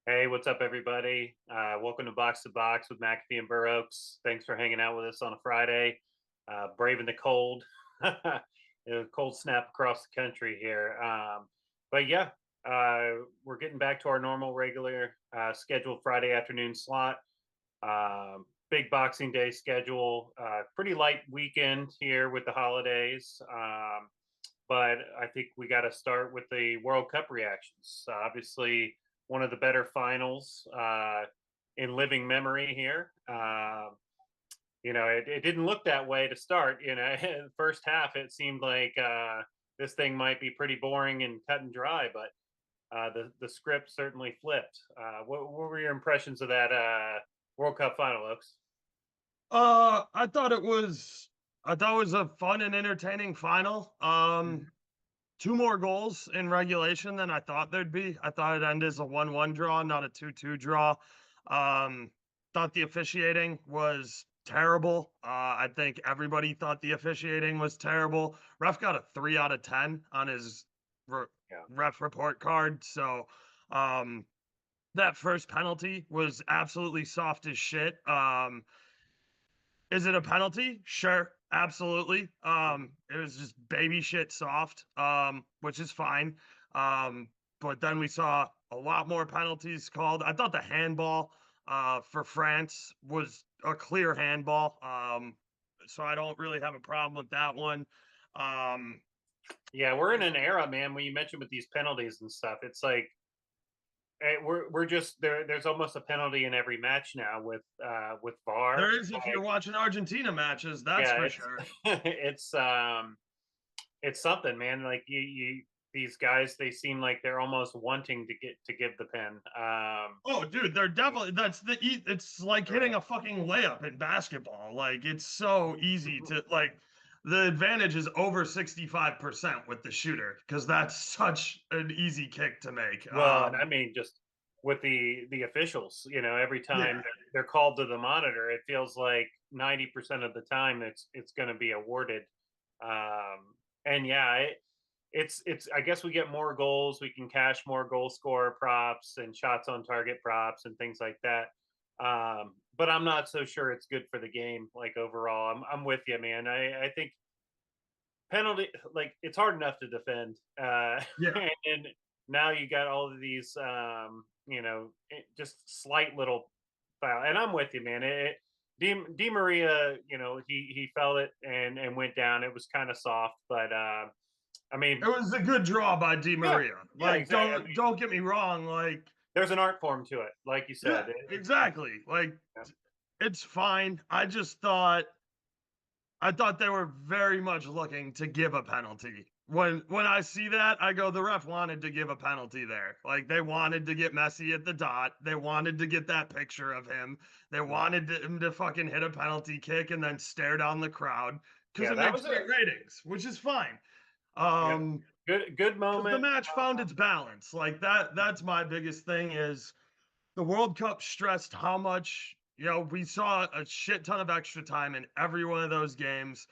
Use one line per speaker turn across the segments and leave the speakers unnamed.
Hey, what's up, everybody? Welcome to Box with McAfee and Burroaks. Thanks for hanging out with us on a Friday. Braving the cold. Cold snap across the country here. But yeah, we're getting back to our normal, regular scheduled Friday afternoon slot. Big Boxing Day schedule. Pretty light weekend here with the holidays. But I think we got to start with the World Cup reactions. Obviously, one of the better finals in living memory here. It didn't look that way to start. The first half, it seemed like this thing might be pretty boring and cut and dry, but the script certainly flipped. What were your impressions of that World Cup final, Oaks?
I thought it was a fun and entertaining final. Two more goals in regulation than I thought there'd be. I thought it ended as a 1-1 draw, not a 2-2 draw. Um, Thought the officiating was terrible. I think everybody thought the officiating was terrible. Ref got a 3 out of 10 on his
Yeah.
ref report card. So, um, that first penalty was absolutely soft as shit. Is it a penalty? Sure, absolutely. It was just baby shit soft, which is fine. But then we saw a lot more penalties called. I thought the handball for France was a clear handball. So I don't really have a problem with that one. Um,
Yeah, we're in an era, man. When you mentioned with these penalties and stuff, it's like we're just there. There's almost a penalty in every match now with VAR.
there is if you're watching Argentina matches, that's
Yeah,
for
it's
sure.
it's something, man. Like you these guys, they seem like they're almost wanting to give the pen.
Oh, dude, they're definitely it's like hitting a fucking layup in basketball. Like it's so easy to like the advantage is over 65% with the shooter because that's such an easy kick to make.
Well, and I mean, just with the officials, every time
Yeah.
they're called to the monitor, it feels like 90% of the time it's going to be awarded. And yeah, it's I guess we get more goals, we can cash more goal scorer props and shots on target props and things like that. But I'm not so sure it's good for the game, like overall. I'm with you, man. I think penalty, like, it's hard enough to defend,
Yeah.
and now you got all of these just slight little foul. And I'm with you, man. Di Maria, he felt it and went down. It was kind of soft, but I mean,
It was a good draw by Di
yeah,
Maria.
yeah,
Like
exactly. I mean,
don't get me wrong, like
there's an art form to it, like you
yeah,
said.
exactly. Like
Yeah.
it's fine. I thought they were very much looking to give a penalty. When I see that, I go, the ref wanted to give a penalty there. Like they wanted to get Messi at the dot. They wanted to get that picture of him. They wanted him to fucking hit a penalty kick and then stare down the crowd because
Yeah,
it
that
makes
was a
great ratings, which is fine.
yeah,
Um,
good
because the
moment.
match found its balance. Like that's my biggest thing is the World Cup stressed how much, we saw a shit ton of extra time in every one of those games,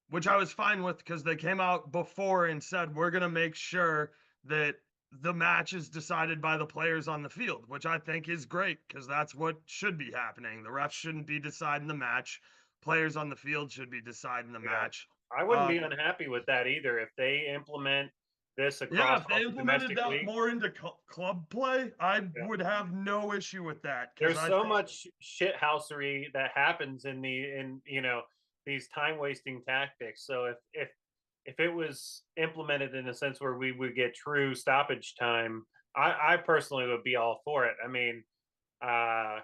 which I was fine with because they came out before and said, we're going to make sure that the match is decided by the players on the field, which I think is great because that's what should be happening. The refs shouldn't be deciding the match, players on the field should be deciding the
Yeah,
match.
I wouldn't be
Um,
unhappy with that either if they implement this
Yeah,
across
if
all
they
the
implemented
domestic
that
leagues.
more into club play, I
Yeah.
would have no issue with that because
There's
I
so
think,
much shithousery that happens in these time wasting tactics. So if it was implemented in a sense where we would get true stoppage time, I personally would be all for it. I mean, uh,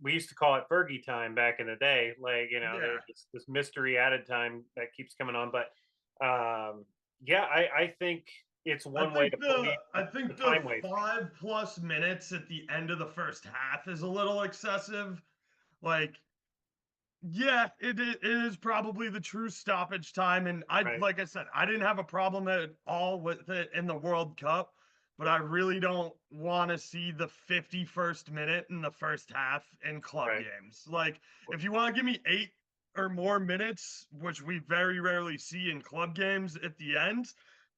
we used to call it Fergie time back in the day. Like,
yeah,
there's this mystery added time that keeps coming on. But yeah, I think it's one way to police
I
the
think the
time wasting.
5+ minutes at the end of the first half is a little excessive. Like, yeah, it is probably the true stoppage time, and
Right.
like I said, I didn't have a problem at all with it in the World Cup, but I really don't want to see the 51st minute in the first half in club
Right.
games. Like, if you want to give me 8 or more minutes, which we very rarely see in club games at the end,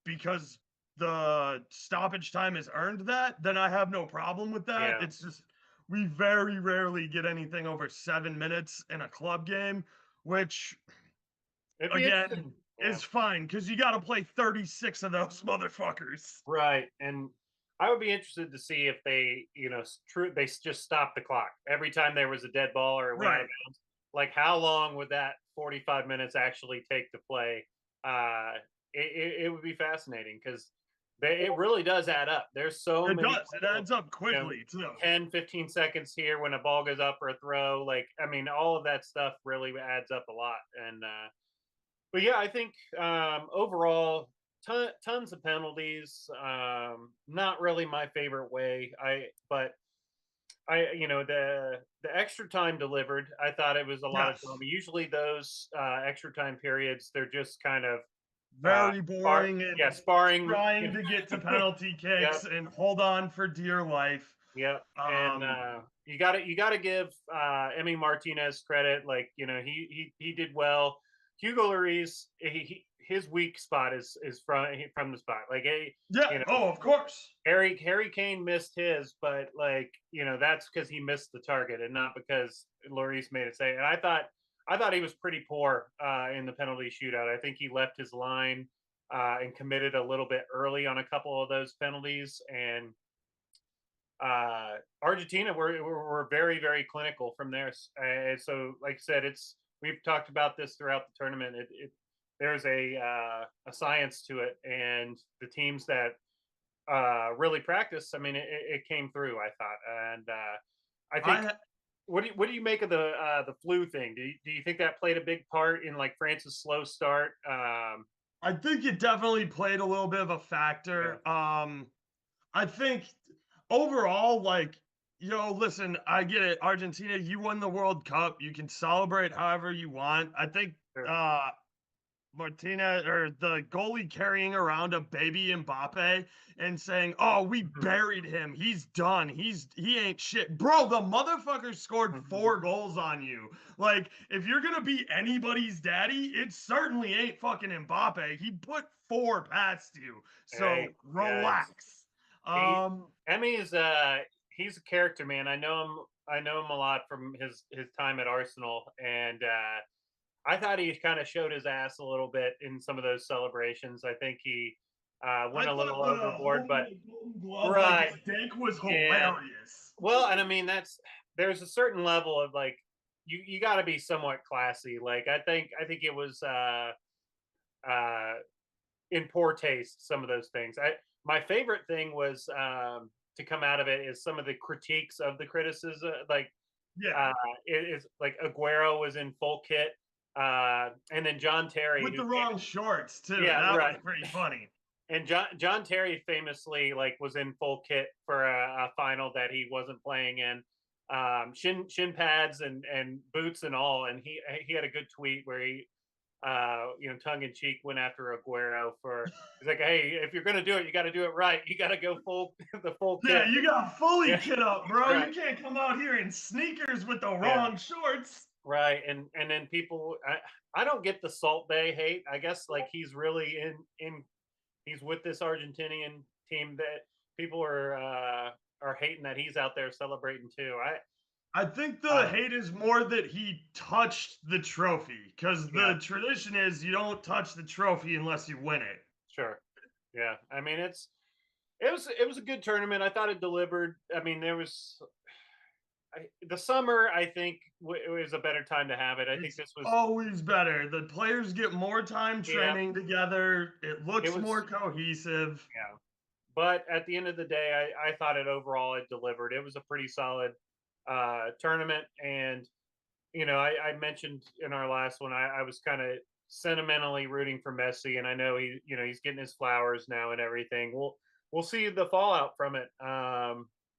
because the stoppage time has earned that, then I have no problem with that.
Yeah.
It's just we very rarely get anything over 7 minutes in a club game, which
It'd be
again
interesting. Yeah.
is fine because you got to play 36 of those motherfuckers.
Right. And I would be interested to see if they, just stop the clock every time there was a dead ball or it went out of
Right.
bounds. Like, how long would that 45 minutes actually take to play? It would be fascinating because it really does add up. There's so
It
many
does. It
little,
adds up
you know,
quickly too.
10, 15 seconds here when a ball goes up or a throw. Like, I mean, all of that stuff really adds up a lot. And, but yeah, I think overall, tons of penalties. Not really my favorite way. The extra time delivered. I thought it was a lot of
Yes.
fun. Usually those extra time periods, they're just kind of
Very boring and
sparring.
trying to get to penalty
Yep,
kicks and hold on for dear life.
yep. And
Um,
you got to give Emmy Martinez credit. Like, he did well. Hugo Lloris, his weak spot is from the spot. Like,
yeah.
you know
Oh, of course.
Harry Kane missed his, but like, that's because he missed the target and not because Lloris made it save. And I thought he was pretty poor in the penalty shootout. I think he left his line and committed a little bit early on a couple of those penalties. And Argentina were very, very clinical from there. So, like I said, we've talked about this throughout the tournament. There's a science to it, and the teams that really practiced, I mean, it came through. I thought, and I think.
I
What do you make of the flu thing? Do you think that played a big part in like France's slow start?
I think it definitely played a little bit of a
Yeah,
factor. I think overall, like, listen, I get it. Argentina, you won the World Cup. You can celebrate however you want. I think
sure.
uh Martina or the goalie carrying around a baby Mbappe and saying, "Oh, we
Mhm.
buried him. He's done. He ain't shit." Bro, the motherfucker scored
Mhm.
4 goals on you. Like, if you're gonna be anybody's daddy, it certainly ain't fucking Mbappe. He put 4 past you.
Hey,
So
yeah,
relax.
he
Um,
Emmy is he's a character, man. I know him a lot from his time at Arsenal, and I thought he kind of showed his ass a little bit in some of those celebrations. I think he
I
went a little
thought the
overboard,
holding
but
the golden glove like
right,
his dick was
yeah.
hilarious.
Well, and I mean, there's a certain level of like you got to be somewhat classy. Like, I think it was uh in poor taste, some of those things. My favorite thing was to come out of it is some of the critiques of the criticism. Like,
Yeah.
uh, it is like Aguero was in full kit, and then John Terry,
With
who
the
came,
wrong shorts too.
yeah,
That was
right,
pretty funny.
and John Terry famously like was in full kit for a final that he wasn't playing in, shin pads and boots and all, and he had a good tweet where he tongue in cheek went after Aguero for. He's like, hey, if you're gonna do it, you got to do it right. You got to go full the full
Yeah,
kit.
you got fully
Yeah,
kit up, bro.
right.
You can't come out here in sneakers with the
Yeah,
wrong shorts.
right. And then people, I don't get the Salt Bay hate. I guess like he's really in he's with this Argentinian team that people are hating that he's out there celebrating too.
I think
I
the
don't know.
hate is more that he touched the trophy because
Yeah,
the tradition is you don't touch the trophy unless you win it.
sure. Yeah, I mean it was a good tournament. I thought it delivered. I mean the summer. I think it was a better time to have it. I think
It's
this was
always better. The players get more time
yeah.
training together. It
It
looks more
was
cohesive.
yeah. But at the end of the day, I thought it overall it delivered. It was a pretty solid tournament, and I mentioned in our last one, I was kind of sentimentally rooting for Messi, and I know he's getting his flowers now and everything. We'll see the fallout from it.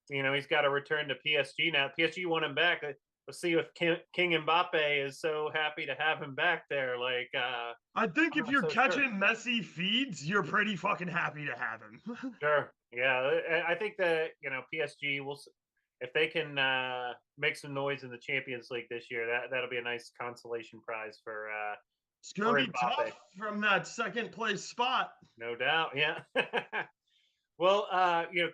He's got to return to PSG now. PSG want him back. Let's see if King Mbappe is so happy to have him back there. Like,
I think
I'm
if
not
you're
so sure.
catching Messi feeds, you're pretty fucking happy to have him.
Sure. Yeah, I think that PSG will if they can make some noise in the Champions League this year. That'll be a nice consolation prize
It's gonna
for
be
Mbappe,
tough from that second place spot.
no doubt. Yeah. Well,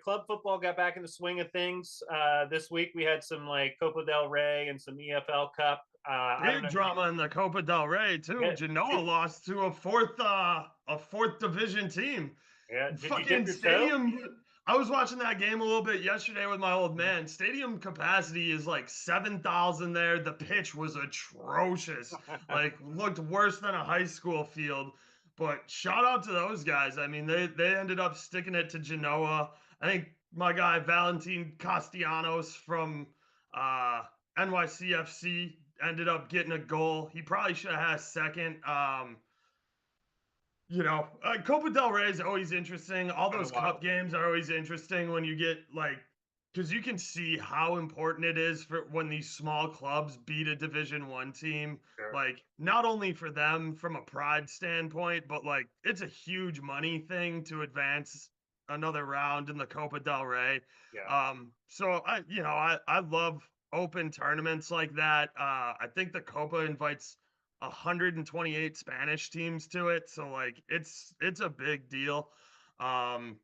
club football got back in the swing of things. This week we had some like Copa del Rey and some EFL Cup. I don't
Big
know.
drama in the Copa del Rey too.
Yeah,
Genoa
did,
lost to a fourth division team.
yeah, did you dip
Fucking
your toe?
stadium. I was watching that game a little bit yesterday with my old man. Stadium capacity is like 7,000 there. The pitch was atrocious. Like looked worse than a high school field. But shout out to those guys. I mean, they ended up sticking it to Genoa. I think my guy Valentin Castellanos from uh NYCFC ended up getting a goal. He probably should have had a second. Copa del Rey is always interesting. All
Kind
those
of
cup
wild.
games are always interesting when you get like, because you can see how important it is for when these small clubs beat a Division One team.
Sure.
Like, not only for them from a pride standpoint, but like it's a huge money thing to advance another round in the Copa del Rey.
Yeah.
So I love open tournaments like that. I think the Copa invites 128 Spanish teams to it, so like it's a big deal. Um,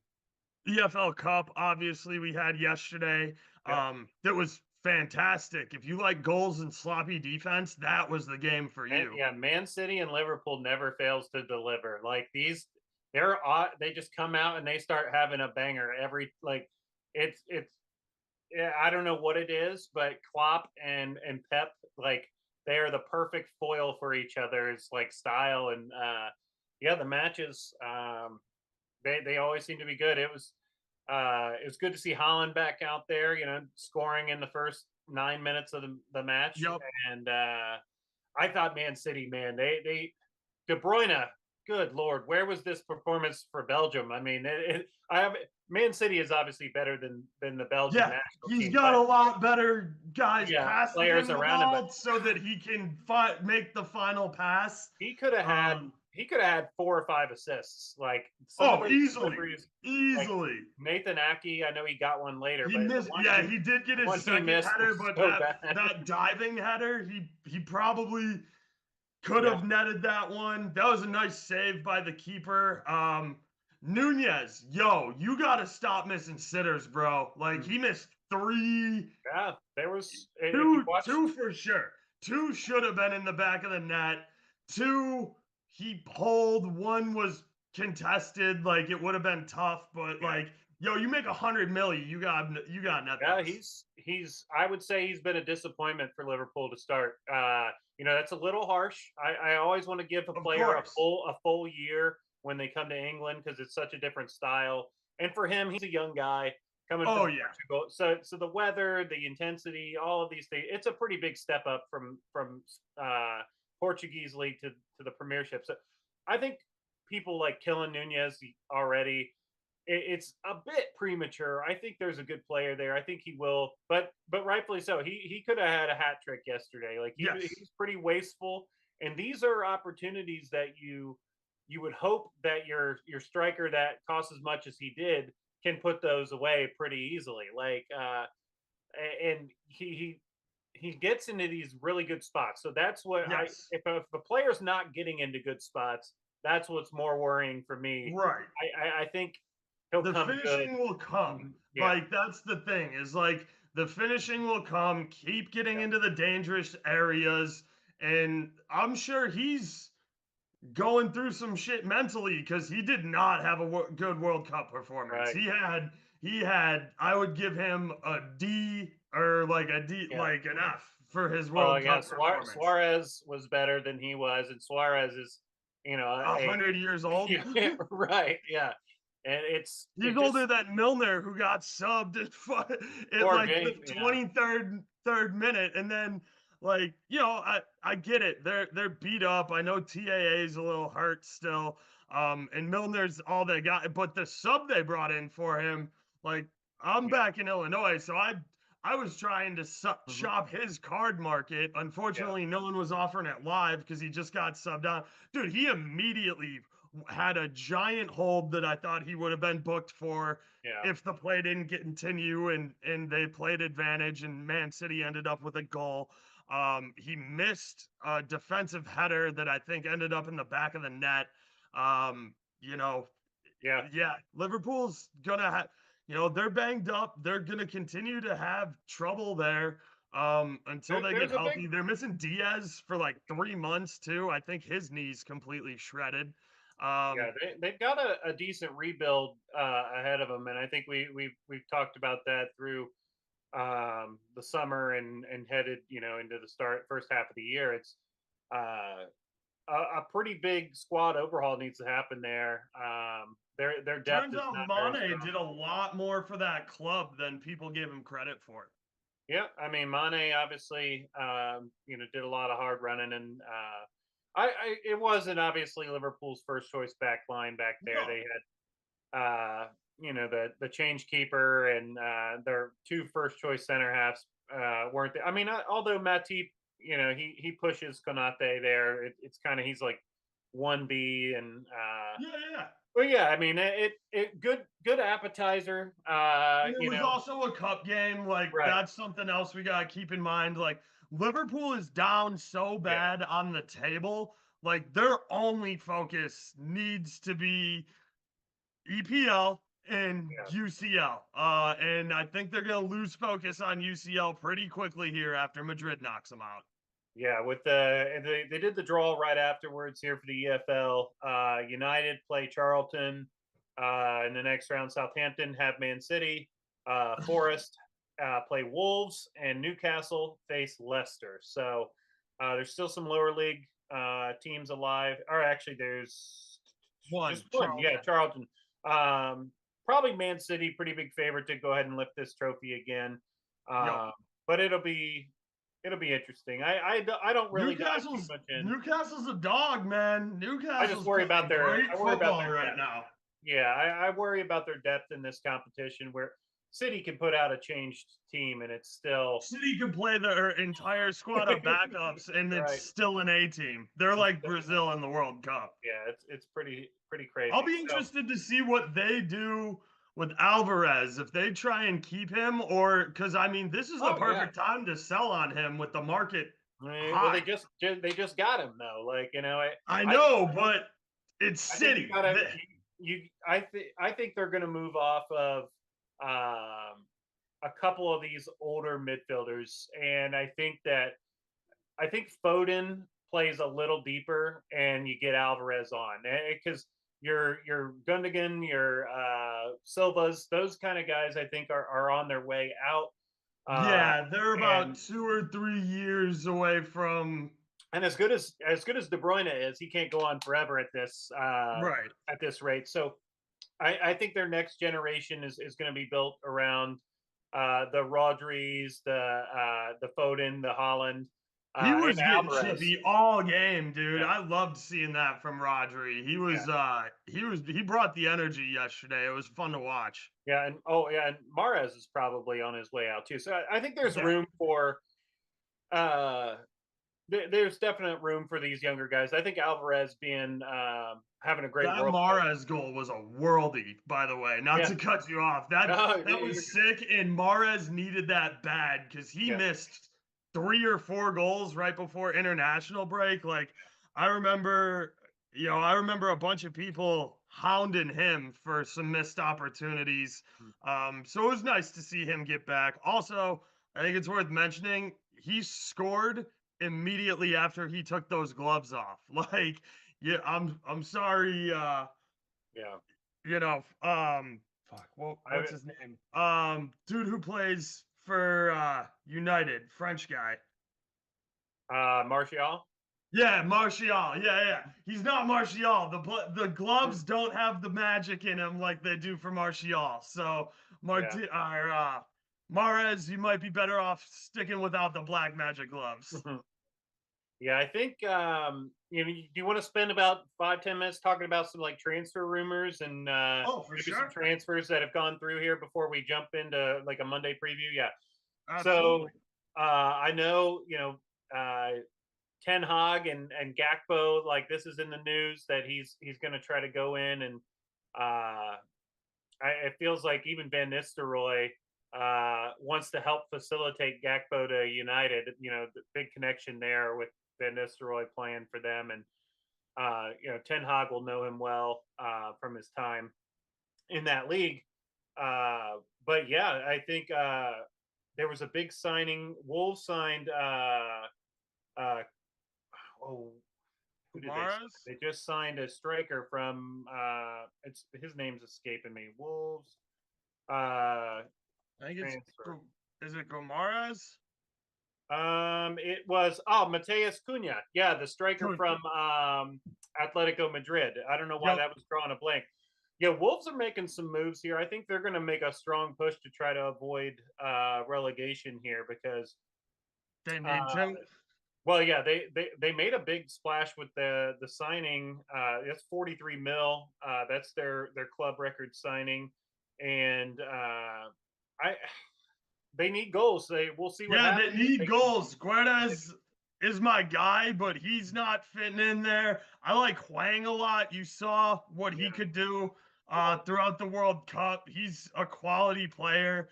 EFL Cup, obviously, we had yesterday.
Yep.
That was fantastic. If you like goals and sloppy defense, that was the game for
And
you.
yeah, Man City and Liverpool never fails to deliver. Like they just come out and they start having a banger every like it's yeah, I don't know what it is, but Klopp and Pep, like they are the perfect foil for each other's like style and yeah, the matches they always seem to be good. It was good to see Holland back out there, scoring in the first 9 minutes of the match,
Yep.
and I thought Man City, man, they De Bruyne, good lord, where was this performance for Belgium? I mean, I have Man City is obviously better than the Belgian
Yeah,
national
he's
team,
got
but
a lot better guys
yeah,
passing
players
him the
around him. But
ball so that he can make the final pass.
he could have had
Um,
he could have had 4 or 5 assists. Like some of
oh,
those
easily,
deliveries, like
easily.
Nathan Aki, I know he got one later,
He
but
missed. Yeah, he did get
the
his
one he
second
missed
header,
was
but
so
that
bad.
that diving header, he probably could
Yeah,
have netted that one. That was a nice save by the keeper. Nunez, yo, you got to stop missing sitters, bro. Like
mm,
he missed three,
yeah. There was if you
two,
watch,
two for sure. Two should have been in the back of the net. Two he pulled. One was contested. Like it would have been tough, but
yeah.
like, yo, you make 100 million, you got net
Yeah,
those.
he's I would say he's been a disappointment for Liverpool to start. That's a little harsh. I always want to give a
Of
player a
course.
full year when they come to England because it's such a different style. And for him, he's a young guy coming
Oh
from
yeah.
Portugal. So the weather, the intensity, all of these things, it's a pretty big step up from Portuguese league to the Premiership. So I think people like killing Nunez already it's a bit premature. I think there's a good player there. I think he will, but rightfully so. He could have had a hat trick yesterday. Like
Yes.
he's pretty wasteful, and these are opportunities that you would hope that your striker that costs as much as he did can put those away pretty easily. Like and he gets into these really good spots. So that's what I
Yes.
if a player's not getting into good spots, that's what's more worrying for me.
Right.
I think he'll
The
come good.
finishing will come.
Yeah,
Like that's the thing is like the finishing will come. Keep getting
yeah,
into the dangerous areas, and I'm sure he's going through some shit mentally because he did not have a good World Cup performance.
right.
He had. I would give him a D or like a D,
Yeah.
like an F for his
Oh,
World
yeah.
Cup performance.
Suarez was better than he was, and Suarez is,
A
a
100 years old.
yeah, right, yeah, and
He's
it
older
just
than Milner, who got subbed at
poor
like the
James, yeah,
23rd third minute, and then like I get it. They're beat up. I know TAA is a little hurt still, and Milner's all they got. But the sub they brought in for him, like I'm
yeah,
back in Illinois, so I was trying to
mhm,
shop his card market.
yeah,
Unfortunately, no one was offering it live because he just got subbed out. Dude, he immediately had a giant hold that I thought he would have been booked for
yeah,
if the play didn't continue and they played advantage and Man City ended up with a goal. He missed a defensive header that I think ended up in the back of the net. You know,
Yeah.
yeah, Liverpool's gonna have, they're banged up. They're gonna continue to have trouble there until they get
There's a big
healthy. They're missing Diaz for like 3 months too. I think his knee's completely shredded.
Yeah,
Um,
they've got a decent rebuild ahead of them, and I think we've talked about that through the summer and headed into the first half of the year. It's uh, a pretty big squad overhaul needs to happen there. Their depth
Turns
is
out
not very
Mane
strong.
did a lot more for that club than people gave him credit for.
Yeah, I mean Mane obviously did a lot of hard running, and it wasn't obviously Liverpool's first choice back line back there.
No.
They had the change keeper and their two first choice center halves weren't there. I mean, although Matip, he pushes Konate there. It's kind of he's like 1B and
Yeah, yeah.
but yeah, I mean it good appetizer.
And it was also a cup game. Like,
Right.
that's something else we gotta keep in mind. Like, Liverpool is down so
Yeah.
bad on the table. Like, their only focus needs to be EPL and
Yeah.
UCL. And I think they're gonna lose focus on UCL pretty quickly here after Madrid knocks them out.
Yeah, they did the draw right afterwards here for the EFL. United play Charlton in the next round. Southampton have Man City. Forest play Wolves, and Newcastle face Leicester. So there's still some lower league teams alive. Or actually, there's
One,
just one. Yeah,
Charlton.
Charlton. Probably Man City, pretty big favorite to go ahead and lift this trophy again.
Yo,
But it'll be interesting. I don't really dive too
Newcastle's
much in.
Newcastle's a dog, man.
I just
Newcastle's
worry about
playing great
I worry about
football
their
right
depth.
now.
Yeah, I worry about their depth in this competition where City can put out a changed team and it's still
City can play their entire squad of backups, and it's
right.
still an A team. They're
It's
like Brazil in the World Cup.
yeah, it's pretty
I'll
crazy.
be
So
interested to see what they do with Alvarez if they try and keep him, or because I mean, this is the
oh yeah.
perfect time to sell on him with the market
Well,
high.
they just got him though. Like
I
I
know, but it's
I think you
City.
gotta I think they're gonna move off of a couple of these older midfielders, and I think Foden plays a little deeper, and you get Alvarez on because your Gundogan, your Silvas, those kind of guys, I think are on their way out. Uh,
Yeah, they're about
and
2 or 3 years away from
as good as De Bruyne is, he can't go on forever
right.
at this rate. So I think their next generation is going to be built around the Rodris, the Foden, the Holland,
He
and
was getting
Alvarez.
chippy all game, dude.
Yeah,
I loved seeing that from Rodri.
yeah,
He brought the energy yesterday. It was fun to watch.
yeah, and oh yeah, and Mahrez is probably on his way out too. So I think there's
Yeah.
room for uh, there's definite room for these younger guys. I think Alvarez being having a great
That
World Cup.
Mahrez goal was a worldie, by the way. Not
Yeah,
to cut you off. That
no,
that was sick, and Mahrez needed that bad because he
yeah,
missed 3 or 4 goals right before international break. Like, I remember, I remember a bunch of people hounding him for some missed opportunities. So it was nice to see him get back. Also, I think it's worth mentioning he scored immediately after he took those gloves off. Like, yeah, I'm sorry,
yeah.
fuck, well,
I
what's his name? Dude who plays for United, French guy.
Martial.
Yeah, Martial. Yeah, yeah. He's not Martial. The gloves don't have the magic in them like they do for Martial. So
Yeah.
Mares, you might be better off sticking without the black magic gloves.
Yeah, I think do you want to spend about 5-10 minutes talking about some like transfer rumors and
Oh, for
maybe some
sure.
transfers that have gone through here before we jump into like a Monday preview? Yeah. So
Absolutely.
I know Ten Hag and Gakpo, like this is in the news that he's going to try to go in and it feels like even Van Nistelrooy wants to help facilitate Gakpo to United. The big connection there with Van Nistelrooy playing for them, and Ten Hag will know him well from his time in that league. But yeah, I think there was a big signing. Wolves signed. Uh, oh, who did they sign?
Kamara's.
They just signed a striker from. It's his name's escaping me. Wolves. Uh,
I think it's
Transfer.
is it Gomara's?
It was Mateus Cunha. Yeah, the striker from Atletico Madrid. I don't know why
Yep,
that was drawing a blank. Yeah, Wolves are making some moves here. I think they're going to make a strong push to try to avoid relegation here because,
they need
uh,
to.
well, yeah, they made a big splash with the signing. It's 43 mil. That's their club record signing, and I they need goals. We'll see what
Yeah, they
happens.
need
They
goals. Guedes is my guy, but he's not fitting in there. I like Huang a lot. You saw what he
yeah,
could do throughout the World Cup. He's a quality player.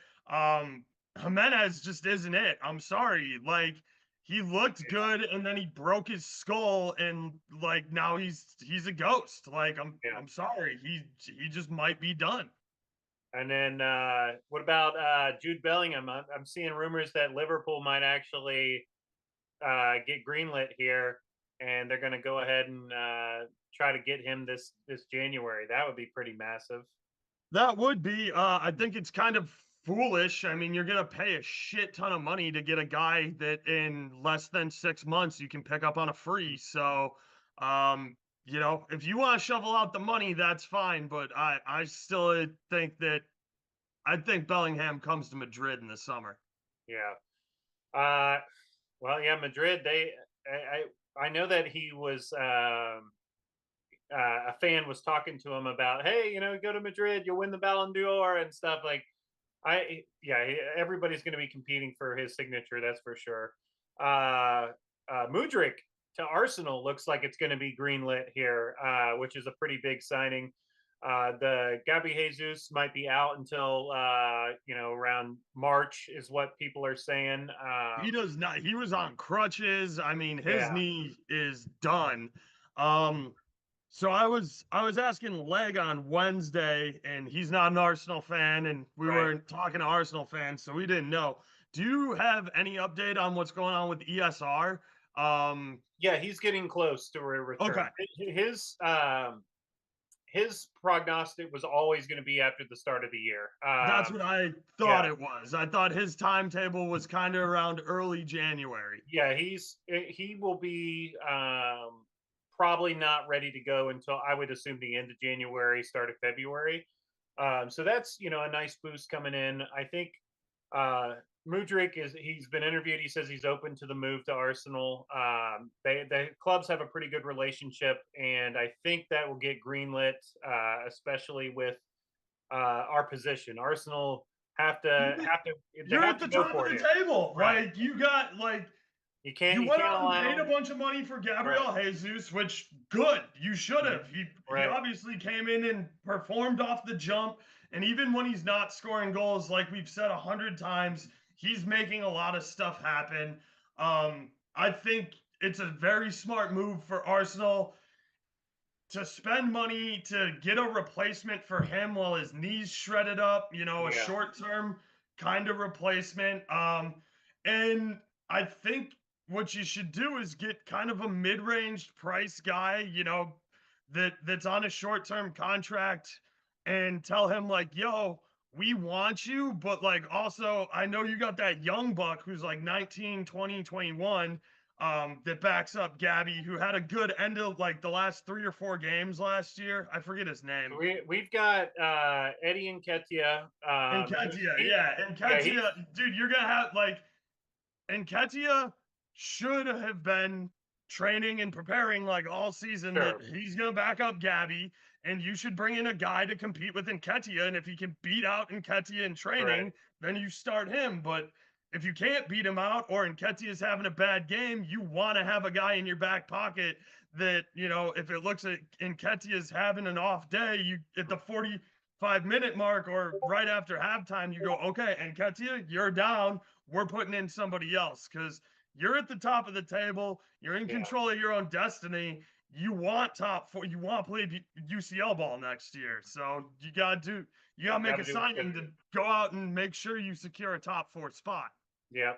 Jimenez just isn't it. I'm sorry. Like he looked good, and then he broke his skull, and like now he's a ghost. Like
yeah.
I'm sorry. He just might be done.
And then what about Jude Bellingham? I'm seeing rumors that Liverpool might actually get greenlit here, and they're going to go ahead and try to get him this January. That would be pretty massive.
That would be. I think it's kind of foolish. I mean, you're gonna pay a shit ton of money to get a guy that in less than 6 months you can pick up on a free. So, if you want to shovel out the money, that's fine. But I still think that I think Bellingham comes to Madrid in the summer.
Yeah. Uh, well, yeah, Madrid. I know that he was a fan was talking to him about, hey, go to Madrid, you'll win the Ballon d'Or and stuff like. Everybody's going to be competing for his signature, that's for sure. Mudryk to Arsenal looks like it's going to be greenlit here, which is a pretty big signing. The Gabi Jesus might be out until around March, is what people are saying.
He does not. He was on crutches. I mean, his
Yeah,
knee is done. Um, So I was asking Leg on Wednesday, and he's not an Arsenal fan, and we
right.
weren't talking to Arsenal fans, so we didn't know. Do you have any update on what's going on with ESR?
Yeah, he's getting close to a
Okay,
return. His prognostic was always going to be after the start of the year.
that's what I thought
Yeah,
it was. I thought his timetable was kind of around early January.
yeah, he will be probably not ready to go until I would assume the end of January, start of February. So that's a nice boost coming in. I think uh, Mudryk he's been interviewed. He says he's open to the move to Arsenal. The clubs have a pretty good relationship, and I think that will get greenlit, especially with our position. Arsenal have to have to they
You're
have
at
to
the
go
top of
for it
the
here.
table.
Right.
Like you got like you
You
went
can't
out and paid a
allow.
bunch of money for
Right.
Gabriel Jesus, which good. You should
Mhm.
have. He
Right.
obviously came in and performed off the jump. And even when he's not scoring goals, like we've said 100 times, he's making a lot of stuff happen. I think it's a very smart move for Arsenal to spend money to get a replacement for him while his knees shredded up, a
Yeah.
short term kind of replacement. And I think what you should do is get kind of a mid-range price guy, that's on a short-term contract and tell him like, yo, we want you, but like also I know you got that young buck who's like 19, 20, 21 that backs up Gabby, who had a good end of like the last 3 or 4 games last year. I forget his name.
We've got Eddie Nketiah.
Enketia, yeah.
Yeah, he's
Enketia, dude, you're gonna have like Enketia should have been training and preparing like all season that
sure.
he's gonna back up Gabby, and you should bring in a guy to compete with Enketia. And if he can beat out Enketia in
Right.
training, then you start him. But if you can't beat him out or Enketia is having a bad game, you want to have a guy in your back pocket that, if it looks at Nketiah's having an off day, you at the 45-minute mark or right after halftime, you go, okay, Nketiah, you're down. We're putting in somebody else because you're at the top of the table. You're in
Yeah.
control of your own destiny. you want top four, you want to play UCL ball next year. So you gotta
Got
make
to
a
do what's good
signing
for
to
you.
go out and make sure you secure a top four spot.
Yeah.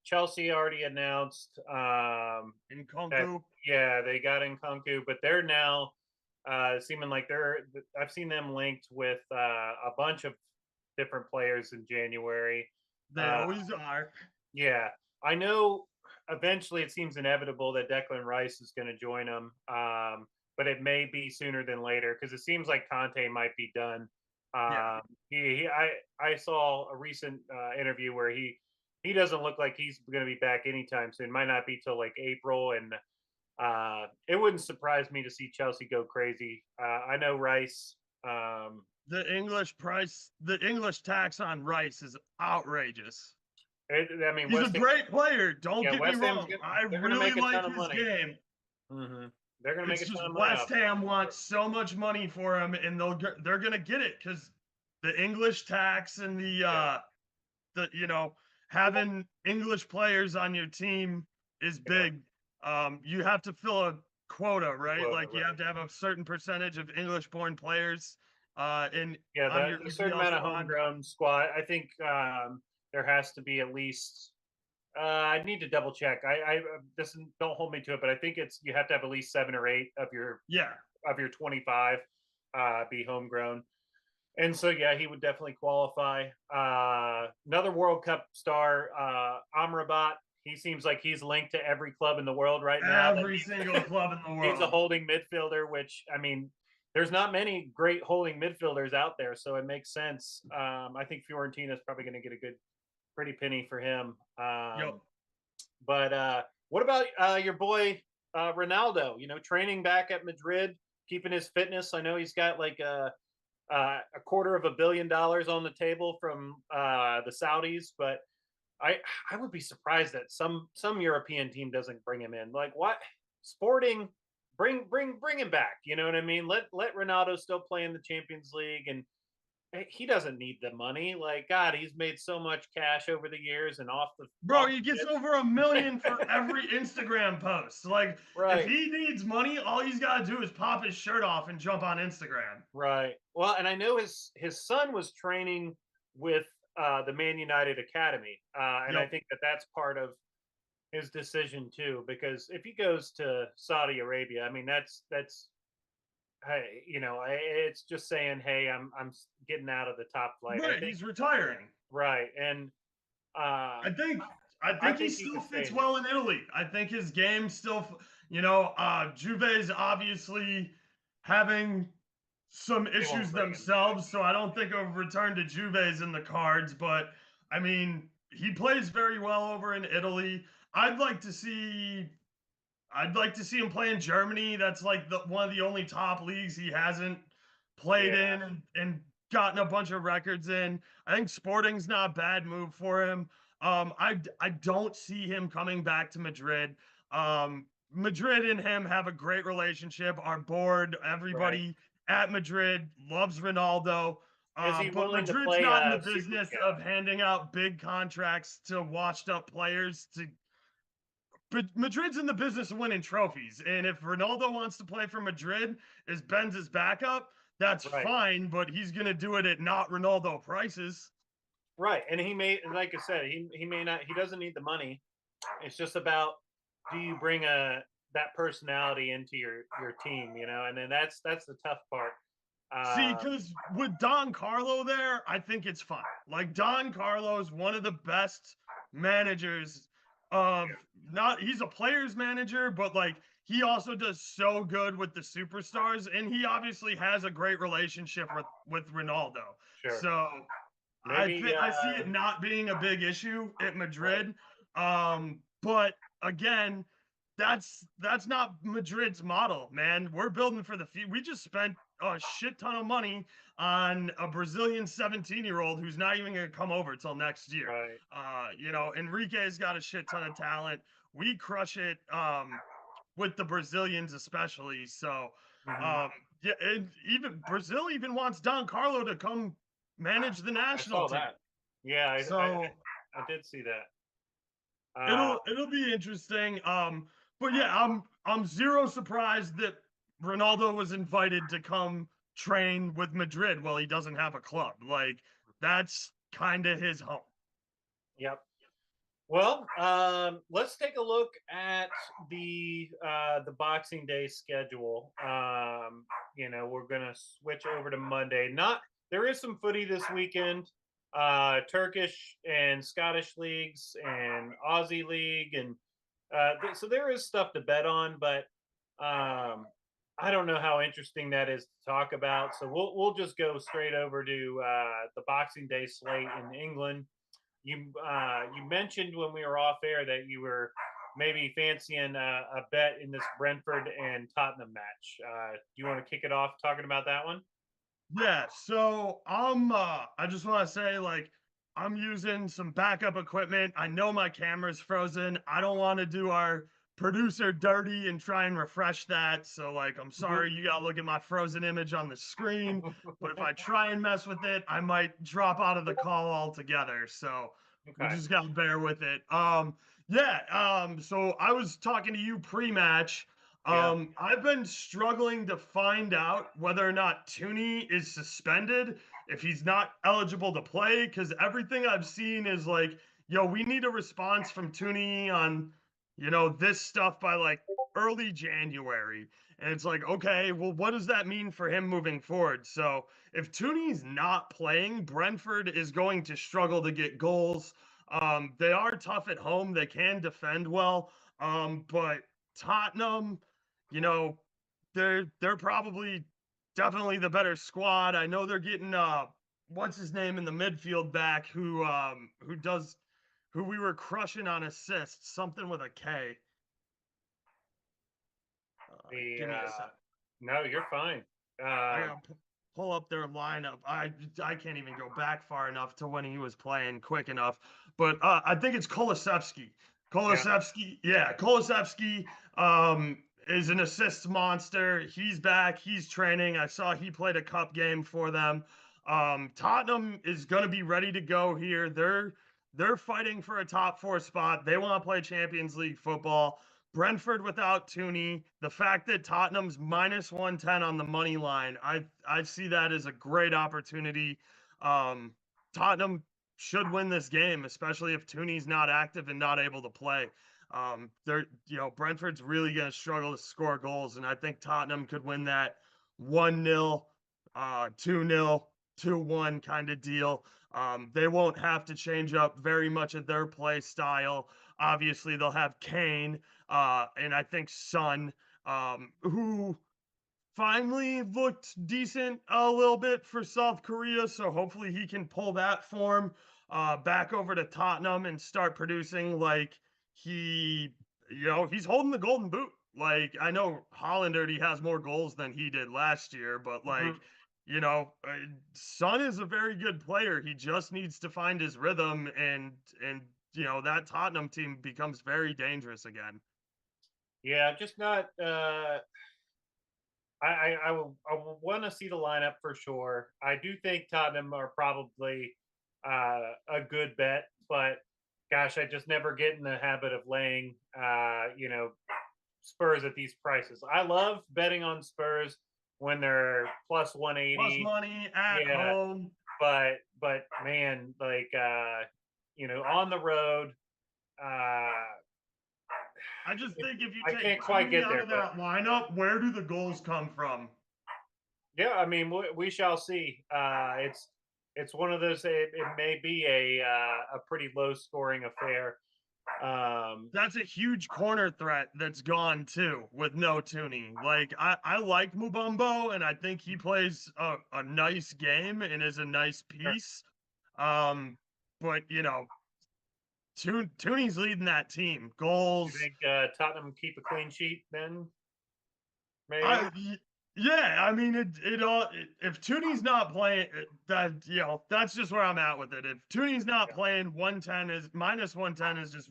Chelsea already announced
In
that
Kunku,
yeah, they got Nkunku, but they're now seeming like I've seen them linked with a bunch of different players in January.
they
Uh,
always are.
yeah, I know eventually it seems inevitable that Declan Rice is going to join them, but it may be sooner than later because it seems like Conte might be done.
Yeah.
Um, I saw a recent interview where he doesn't look like he's going to be back anytime soon. Might not be till like April, and it wouldn't surprise me to see Chelsea go crazy. I know Rice.
The English tax on Rice is outrageous.
I mean,
He's a
West Ham.
great player. Don't
Yeah,
get me
West Ham's
wrong.
gonna,
I
they're going to
really
make a
like
ton of
his
money.
game.
Hmm. They're going to make
It's
a
just
ton of money
West
off him.
Ham wants so much money for him, and they're gonna get it because the English tax and
Yeah.
the
Well,
having English players on your team is
yeah.
big. You have to fill a quota, right?
Quota,
Like you have
right.
to have a certain percentage of English-born players in
Yeah,
on your
the certain
EPL
amount of
squad.
homegrown squad. I think there has to be at least. I need to double check. This don't hold me to it, but I think it's you have to have at least 7 or 8
Yeah,
of your 25 be homegrown. And so, yeah, he would definitely qualify. Another World Cup star, Amrabat. He seems like he's linked to every club in the world right now. That
every single club in the
he's a
world.
holding midfielder, which I mean, there's not many great holding midfielders out there, so it makes sense. I think Fiorentina is probably going to get a good, pretty penny for him.
Yep.
But what about your boy Ronaldo? You know, training back at Madrid, keeping his fitness. I know he's got like a $250 million on the table from the Saudis, but I I would be surprised that some European team doesn't bring him in. Like what Sporting bring him back. You know what I mean? Let Ronaldo still play in the Champions League, and he doesn't need the money. Like God, he's made so much cash over the years and
Bro,
off
he
the
gets
pitch.
over 1 million for every Instagram post. Like, if
Right.
he needs money, all he's got to do is pop his shirt off and jump on Instagram.
Right. Well, and I know his son was training with the Man United Academy, and I
Yep.
think that that's part of his decision too. Because if he goes to Saudi Arabia, I mean that's hey, it's just saying, hey, I'm getting out of the top flight. I
Right,
think
he's retiring.
right, and
I
um,
think I
I
think he
think he
still
could stay
fits
in Europe.
well in Italy. I think his game still, Juve's obviously having some
They won't
issues
bring him back.
themselves, so I don't think a return to Juve's in the cards. But I mean, he plays very well over in Italy. I'd like to see I'd like to see him play in Germany. That's like the one of the only top leagues he hasn't played
Yeah.
in and gotten a bunch of records in. I think Sporting's not a bad move for him. I don't see him coming back to Madrid. Madrid and him have a great relationship. Are bored.
Right.
Everybody at Madrid loves Ronaldo.
Is he
But
willing to
Madrid's
play
not in the
Super?
business
Yeah.
of handing out big contracts to washed up players to but Madrid's in the business of winning trophies. And if Ronaldo wants to play for Madrid as Ben's his backup, that's
Right.
fine, but he's going to do it at not Ronaldo prices.
Right. And he may, like I said, he may not. He doesn't need the money. It's just about do you bring a that personality into your team, and then that's the tough part.
See,
Um,
because with Don Carlo there, I think it's fine. Like, Don Carlo is one of the best managers of not, he's a player's manager, but like, he also does so good with the superstars, and he obviously has a great relationship with Ronaldo.
sure.
So
Maybe
I see it not being a big issue at
right.
Madrid. But again, that's not Madrid's model, man. We're building for the future. We just spent a shit ton of money on a Brazilian 17-year-old who's not even going to come over till next year.
Right.
Enrique's got a shit ton of talent. We crush it with the Brazilians especially. So
Hmm.
um, yeah, and even Brazil even wants Don Carlo to come manage the
I
national
saw
team.
that. Yeah,
So
I did see that.
it'll be interesting. But yeah, I'm zero surprised that Ronaldo was invited to come train with Madrid while he doesn't have a club. Like that's kind of his home.
Yep. Well, let's take a look at the Boxing Day schedule. We're gonna switch over to Monday. Not there is some footy this weekend, Turkish and Scottish leagues and Aussie league, and so there is stuff to bet on, but um, I don't know how interesting that is to talk about. So we'll just go straight over to the Boxing Day slate in England. You mentioned when we were off air that you were maybe fancying a bet in this Brentford and Tottenham match. Do you want to kick it off talking about that one?
Yeah, so I just want to say like I'm using some backup equipment. I know my camera's frozen. I don't want to do our producer dirty and try and refresh that. So like I'm sorry you got to look at my frozen image on the screen, but if I try and mess with it, I might drop out of the call altogether. So you
Okay.
just got to bear with it. Yeah, so I was talking to you pre-match.
Yeah.
I've been struggling to find out whether or not Tooney is suspended, if he's not eligible to play, because everything I've seen is like, yo, we need a response from Tooney on, this stuff by like early January. And it's like, okay, well, what does that mean for him moving forward? So if Tooney's not playing, Brentford is going to struggle to get goals. They are tough at home. They can defend well. But Tottenham, you know, they're probably definitely the better squad. I know they're getting what's his name in the midfield back who we were crushing on assists, something with a K.
The
Give me a sec.
No, you're fine.
I
Um,
gotta pull up their lineup. I can't even go back far enough to when he was playing quick enough. But I think it's Kolosevsky.
yeah.
Kolosevsky, yeah, Kolosevsky is an assist monster. He's back. He's training. I saw he played a cup game for them. Tottenham is going to be ready to go here. They're fighting for a top four spot. They want to play Champions League football. Brentford without Tooney, the fact that Tottenham's minus 110 on the money line, I see that as a great opportunity. Um, Tottenham should win this game, especially if Tooney's not active and not able to play. Brentford's really going to struggle to score goals, and I think Tottenham could win that 1-0, 2-0, 2-1 kind of deal. They won't have to change up very much of their play style. Obviously, they'll have Kane and I think Son, who finally looked decent a little bit for South Korea. So hopefully he can pull that form back over to Tottenham and start producing like he's holding the golden boot. Like I know Holland already has more goals than he did last year, but like,
Mhm.
Son is a very good player. He just needs to find his rhythm and that Tottenham team becomes very dangerous again.
Yeah, just not. I will want to see the lineup for sure. I do think Tottenham are probably a good bet, but gosh, I just never get in the habit of laying, Spurs at these prices. I love betting on Spurs when they're plus
Plus
180.
money at
Yeah,
home.
but man, like on the road, uh,
I just think if you
I
take
can't quite
Tooney
get
out
there,
of
but
that lineup, where do the goals come from?
yeah, I mean, we shall see. It's one of those. It may be a pretty low scoring affair. Um,
That's a huge corner threat that's gone too with no Tooney. Like I like Mubumbo and I think he plays a nice game and is a nice
sure.
piece. Um, but Tooney's leading that team.
You
Goals.
think Tottenham keep a clean sheet then? Maybe.
Yeah, I mean if Tooney's not playing that's just where I'm at with it. If Tooney's not
Yeah.
playing, 110 is minus 110 is just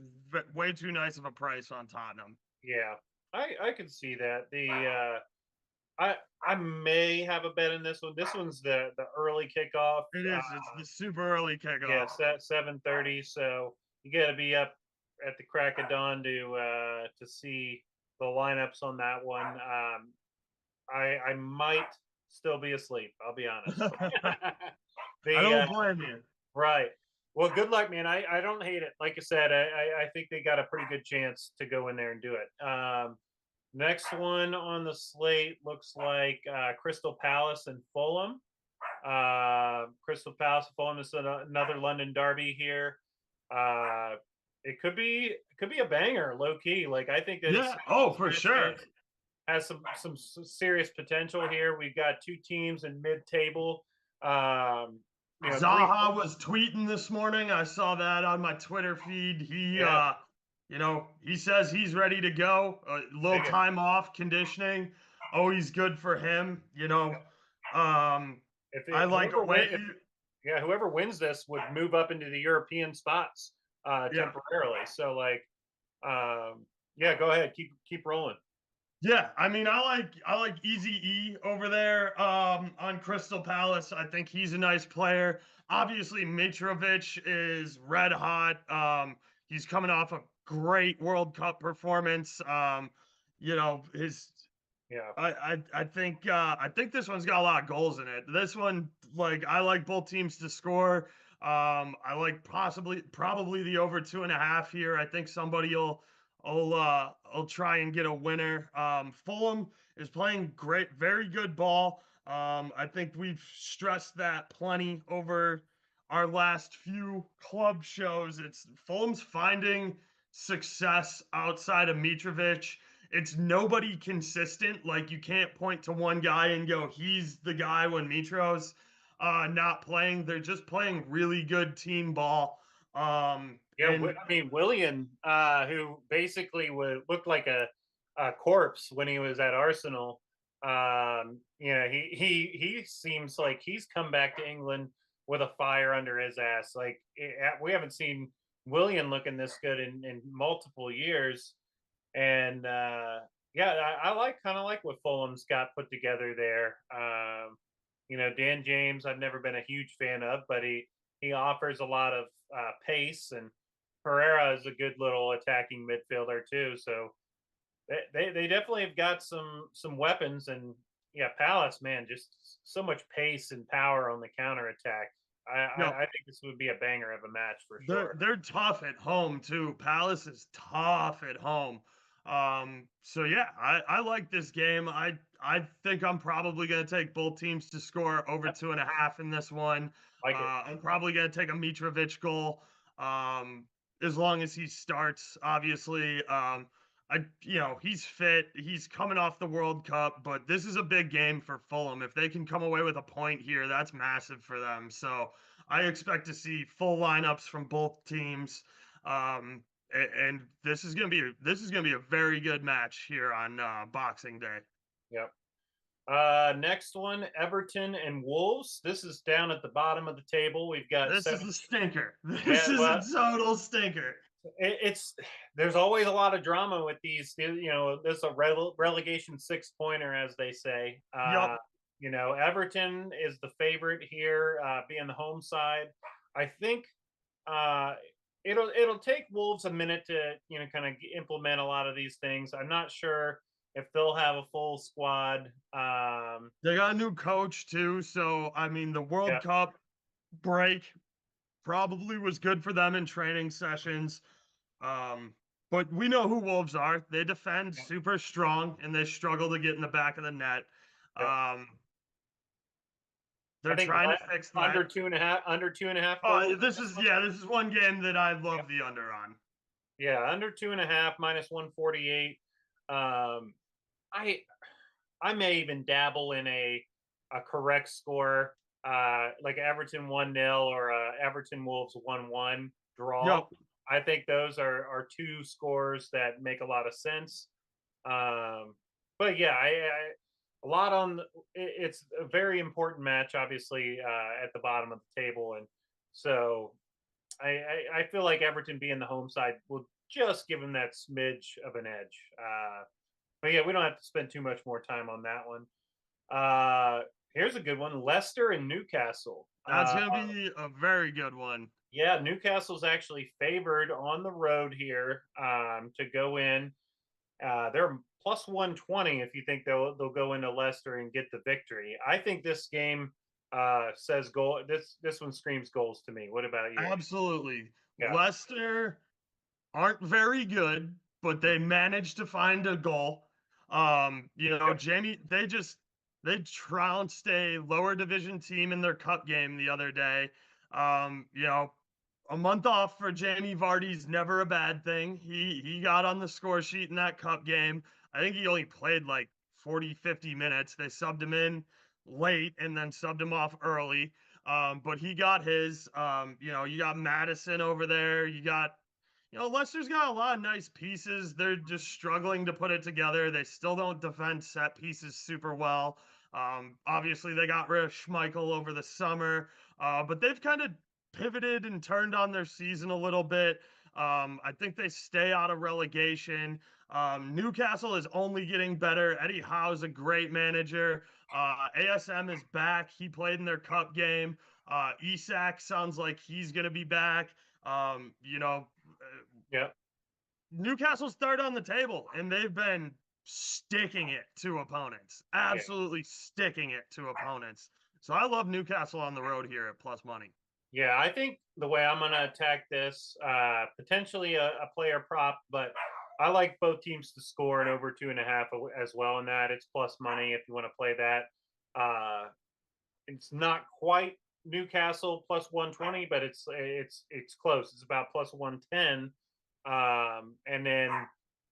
way too nice of a price on Tottenham.
Yeah, I could see that. I may have a bet in this one. This one's the early kickoff.
It is. It's the super early
Yeah,
kickoff.
7:30. So you got to be up at the crack of dawn to see. the lineups on that one. I might still be asleep. I'll be honest.
I
the
don't blame you.
Right. Well, good luck, man. I don't hate it. Like I said, I think they got a pretty good chance to go in there and do it. Next one on the slate looks like Crystal Palace and Fulham. Crystal Palace and Fulham is another London derby here. Uh, it could be a banger, low key. Like I think that
Yeah. Oh, for sure.
has some serious potential here. We've got two teams in mid table. Um, three.
Zaha was tweeting this morning. I saw that on my Twitter feed.
Yeah,
He says he's ready to go. A little
digging.
time off, conditioning. Always good for him. Um,
If
I
it,
like
whoever win,
away.
if yeah, whoever wins this would move up into the European spots
Yeah,
temporarily. So like, yeah, go ahead, keep rolling.
yeah. I mean, I like Easy E over there on Crystal Palace. I think he's a nice player. Obviously, Mitrovic is red hot. He's coming off a great World Cup performance. His
Yeah,
I think this one's got a lot of goals in it. This one, like, I like both teams to score. I like probably the over 2.5 here. I think somebody will try and get a winner. Fulham is playing great, very good ball. I think we've stressed that plenty over our last few club shows. It's Fulham's finding success outside of Mitrovic. It's nobody consistent. Like you can't point to one guy and go, he's the guy when Mitro's not playing. They're just playing really good team ball.
yeah.
And
I mean, Willian, who basically would look like a corpse when he was at Arsenal. He seems like he's come back to England with a fire under his ass. Like we haven't seen Willian looking this good in multiple years. And yeah, I like kind of like what Fulham's got put together there. Dan James, I've never been a huge fan of, but he offers a lot of pace, and Pereira is a good little attacking midfielder too. So they definitely have got some weapons, and yeah, Palace, man, just so much pace and power on the counter attack. I think this would be a banger of a match for sure.
they're tough at home too. Palace is tough at home. So yeah, I like this game. I think I'm probably gonna take both teams to score over 2.5 in this one.
Like it.
I'm probably gonna take a Mitrovic goal. Um, as long as he starts, obviously. He's fit. He's coming off the World Cup, but this is a big game for Fulham. If they can come away with a point here, that's massive for them. So I expect to see full lineups from both teams. And this is gonna be a very good match here on Boxing Day.
Yep. Next one, Everton and Wolves. This is down at the bottom of the table. We've got
This is
seven.
a stinker. This
Yeah,
is a
well,
total stinker.
it's there's always a lot of drama with these. This is a relegation 6-pointer, as they say.
Yup.
Everton is the favorite here, being the home side. I think uh, it'll take Wolves a minute to kind of implement a lot of these things. I'm not sure if they'll have a full squad.
They got a new coach too, so I mean the
Yeah,
World Cup break probably was good for them in training sessions. Um, but we know who Wolves are. They defend
yeah,
super strong and they struggle to get in the back of the net.
yeah.
Um,
I
they're
think
trying to fix that.
under 2.5 goals.
This is one game that I love the under on.
Yeah, under 2.5 minus 148. Um, I I may even dabble in a correct score, like Everton 1-0 or Everton Wolves 1-1 draw.
Yep.
I think those are two scores that make a lot of sense. Um, but yeah, a lot on. It's a very important match, obviously, at the bottom of the table, and so I feel like Everton being the home side will just give them that smidge of an edge. But yeah, we don't have to spend too much more time on that one. Here's a good one: Leicester and Newcastle.
That's gonna be a very good one.
Yeah, Newcastle's actually favored on the road here to go in. They're plus 120 if you think they'll go into Leicester and get the victory. I think this game says goal. This one screams goals to me. What about you?
Absolutely.
Yeah.
Leicester aren't very good, but
Mm,
they managed to find a goal.
yep.
Jamie, they trounced a lower division team in their cup game the other day. You know, a month off for Jamie Vardy's never a bad thing. He got on the score sheet in that cup game. I think he only played like 40, 50 minutes. They subbed him in late and then subbed him off early. But he got his. You got Madison over there. Leicester's got a lot of nice pieces. They're just struggling to put it together. They still don't defend set pieces super well. Obviously, they got rid of Schmeichel over the summer, but they've kind of pivoted and turned on their season a little bit. I think they stay out of relegation. Newcastle is only getting better. Eddie Howe's a great manager. ASM is back. He played in their cup game. Isak sounds like he's going to be back. Um, you know,
Yep.
Newcastle's third on the table, and they've been sticking it to opponents.
Yeah.
Absolutely sticking it to opponents. So I love Newcastle on the road here at plus money.
Yeah, I think the way I'm going to attack this, potentially a player prop, but I like both teams to score an over 2.5 as well. In that it's plus money if you want to play that. It's not quite Newcastle plus 120, but it's close. It's about plus 110. And then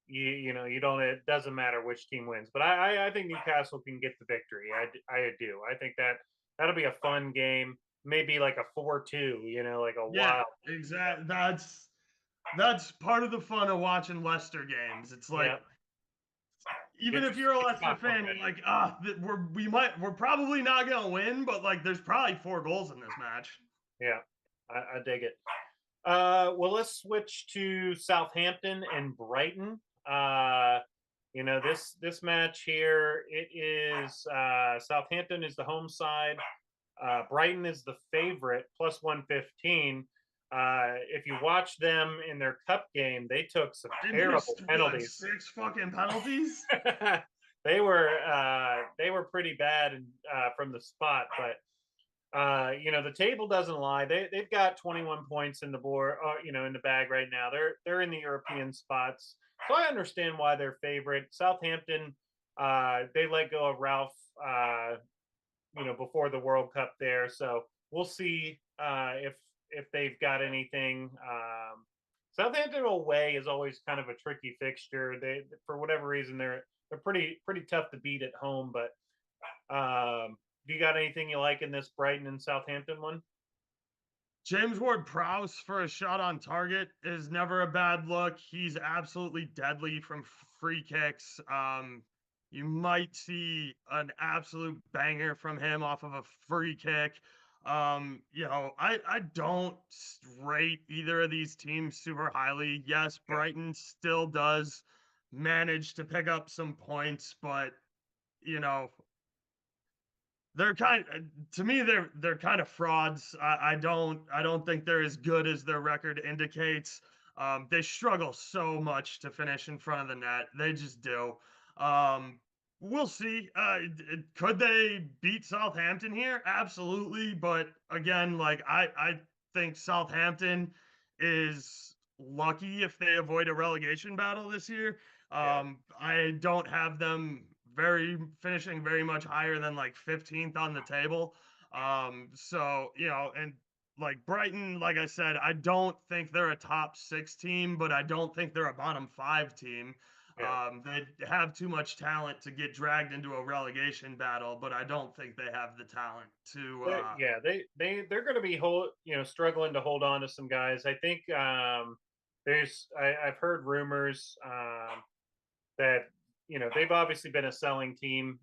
you don't. It doesn't matter which team wins, but I think Newcastle can get the victory. I do. I think that'll be a fun game. Maybe like a 4-2. Like a
Yeah,
wild.
exactly. That's part of the fun of watching Leicester games. It's like
Yeah.
even
Get
if you're a
your
Leicester
popcorn
fan, you're
ready.
like, we're probably not gonna win, but like there's probably 4 goals in this match.
Yeah, I dig it. Well, let's switch to Southampton and Brighton. This match here, it is Southampton is the home side. Brighton is the favorite, plus 115. If you watch them in their cup game, they took some
They
terrible
missed what,
penalties.
6 fucking penalties?
They were pretty bad from the spot, but the table doesn't lie. They've got 21 points in the board, in the bag right now. They're in the European spots, so I understand why they're favorite. Southampton, they let go of Ralph, before the World Cup there, so we'll see if they've got anything. Southampton away is always kind of a tricky fixture. They, for whatever reason, they're pretty tough to beat at home, but. Do you got anything you like in this Brighton and Southampton one?
James Ward-Prowse for a shot on target is never a bad look. He's absolutely deadly from free kicks. You might see an absolute banger from him off of a free kick. I don't rate either of these teams super highly. Yes,
Yeah,
Brighton still does manage to pick up some points, but you know, they're to me they're kind of frauds. I don't think they're as good as their record indicates. They struggle so much to finish in front of the net. They just do. Um, we'll see. Could they beat Southampton here? Absolutely. But again, like I think Southampton is lucky if they avoid a relegation battle this year.
yeah,
I don't have them very finishing very much higher than like 15th on the table. And like Brighton, like I said, I don't think they're a top 6 team, but I don't think they're a bottom 5 team.
yeah.
They have too much talent to get dragged into a relegation battle, but I don't think they have the talent to.
Yeah, they're going to be struggling to hold on to some guys. I think I've heard rumors that they've obviously been a selling team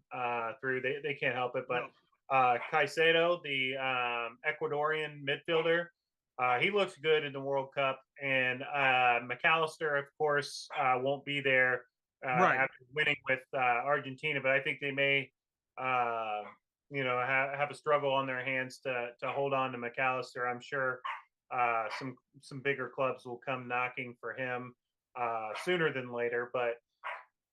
through. They can't help it, but
No,
Caicedo, the Ecuadorian midfielder, he looks good in the World Cup, and McAllister, of course, won't be there
right.
after winning with Argentina. But I think they may, have a struggle on their hands to hold on to McAllister. I'm sure some bigger clubs will come knocking for him sooner than later, but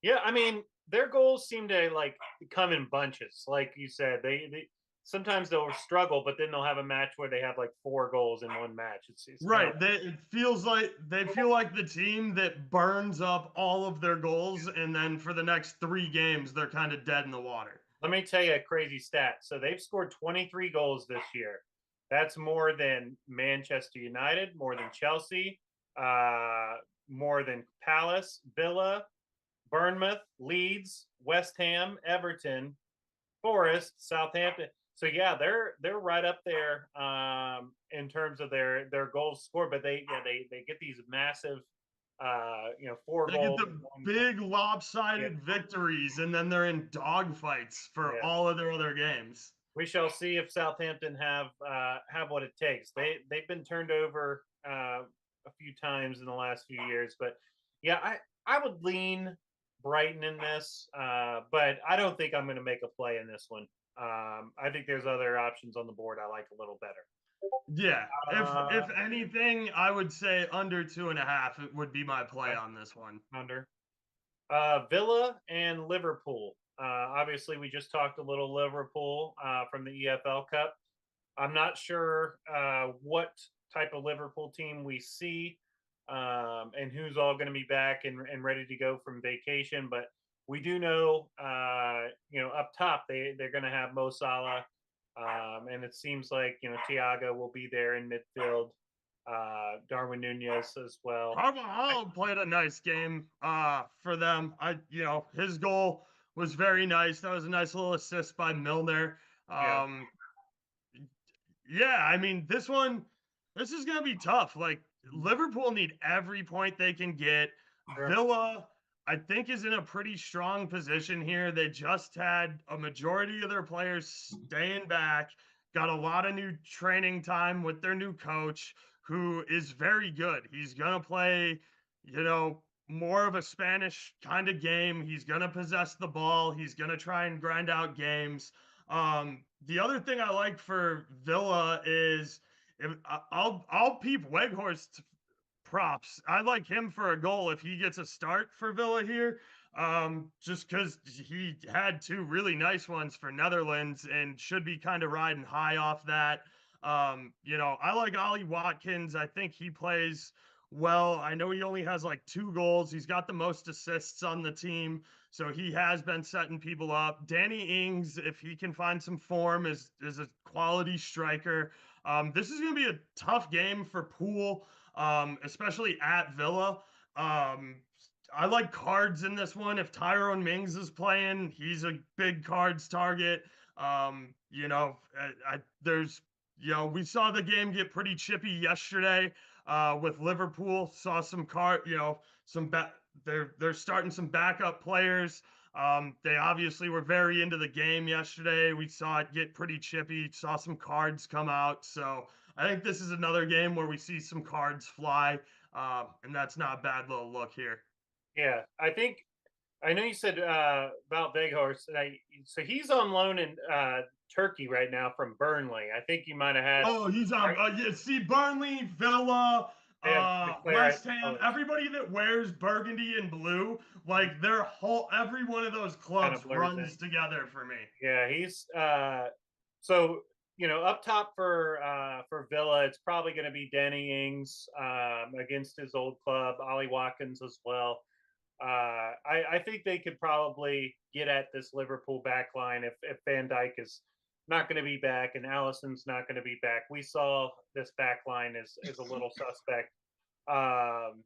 Yeah, I mean, their goals seem to like come in bunches. Like you said, they sometimes they'll struggle, but then they'll have a match where they have like 4 goals in one match. It's kind of
Right. It feels like they feel like the team that burns up all of their goals, and then for the next 3 games, they're kind of dead in the water.
let me tell you a crazy stat. So they've scored 23 goals this year. That's more than Manchester United, more than Chelsea, uh, more than Palace, Villa, Bournemouth, Leeds, West Ham, Everton, Forest, Southampton. So yeah, they're right up there in terms of their goals scored. But they get these massive, 4
They get
goals.
the big
Yeah,
lopsided victories, and then they're in dogfights for
yeah.
all of their other games.
We shall see if Southampton have what it takes. They've been turned over a few times in the last few years, but yeah, I would lean Brighton in this, but I don't think I'm going to make a play in this one. I think there's other options on the board I like a little better.
Yeah. If
Uh,
anything, I would say under 2.5 it would be my play
okay,
on this one.
under Villa and Liverpool. Obviously, we just talked a little Liverpool from the EFL Cup. I'm not sure what type of Liverpool team we see and who's all going to be back and ready to go from vacation. But we do know, up top they're going to have Mo Salah, and it seems like Thiago will be there in midfield. Darwin Nunez as well.
Carvajal played a nice game for them. His goal was very nice. That was a nice little assist by Milner.
Yeah,
Um, yeah, I mean, this is gonna be tough. Like Liverpool need every point they can get.
sure.
Villa, I think, is in a pretty strong position here. They just had a majority of their players staying back, got a lot of new training time with their new coach, who is very good. He's gonna play, more of a Spanish kind of game. He's gonna possess the ball. He's gonna try and grind out games. The other thing I like for Villa is I'll peep Weghorst props. I like him for a goal if he gets a start for Villa here. Just because he had 2 really nice ones for Netherlands and should be kind of riding high off that. I like Ollie Watkins. I think he plays well. I know he only has like 2 goals. He's got the most assists on the team. So he has been setting people up. Danny Ings, if he can find some form, is a quality striker. This is going to be a tough game for Poole, especially at Villa. Um, I like cards in this one. If Tyrone Mings is playing, he's a big cards target. There's, we saw the game get pretty chippy yesterday with Liverpool. Saw some some they're starting some backup players. They obviously were very into the game yesterday. We saw it get pretty chippy. Saw some cards come out. So I think this is another game where we see some cards fly, and that's not a bad little look here.
Yeah, I know you said about Veghorst. So he's on loan in Turkey right now from Burnley. I think you might have had.
Oh, he's on. Yeah, see, Burnley, Villa,
They have declare
West Ham,
colors,
everybody that wears burgundy and blue, like every one of those
kind of
clubs
blurs in.
runs together for me.
Yeah, he's so up top for Villa. It's probably going to be Danny Ings against his old club, Ollie Watkins as well. I think they could probably get at this Liverpool back line if Van Dijk is not going to be back and Allison's not going to be back. We saw this back line is a little suspect. Um,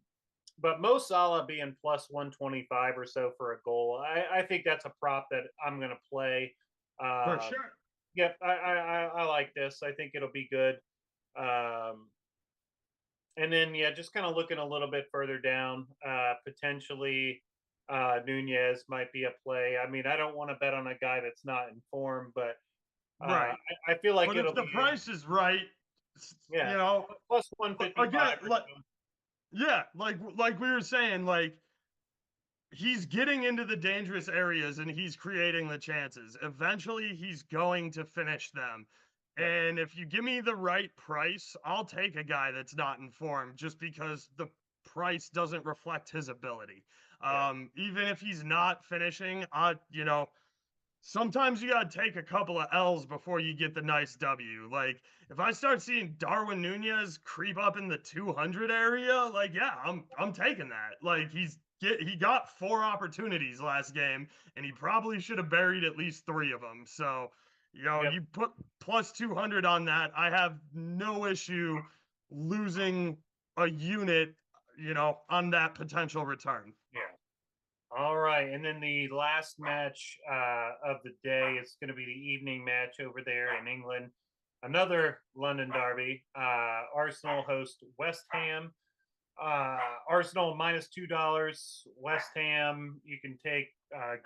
but Mo Salah being plus 125 or so for a goal, I think that's a prop that I'm going to play.
For
Um,
sure.
yep, I like this. I think it'll be good. Um, and then yeah, just kind of looking a little bit further down, potentially Nunez might be a play. I mean, I don't want to bet on a guy that's not in form, but
Right.
I feel like
But if
it'll
the
be
price is right,
yeah plus 155
again,
or
like,
so.
yeah, like we were saying, like he's getting into the dangerous areas and he's creating the chances. Eventually, he's going to finish them.
Yep.
And if you give me the right price, I'll take a guy that's not informed just because the price doesn't reflect his ability.
Yeah.
Even if he's not finishing, sometimes you got to take a couple of L's before you get the nice W. Like if I start seeing Darwin Nunez creep up in the 200 area, like yeah, I'm taking that. Like he got 4 opportunities last game and he probably should have buried at least 3 of them. So,
Yep.
you put plus 200 on that. I have no issue losing a unit, on that potential return.
Yeah. All right, and then the last match of the day is going to be the evening match over there in England. Another London derby. Arsenal host West Ham. Arsenal -$2. West Ham, you can take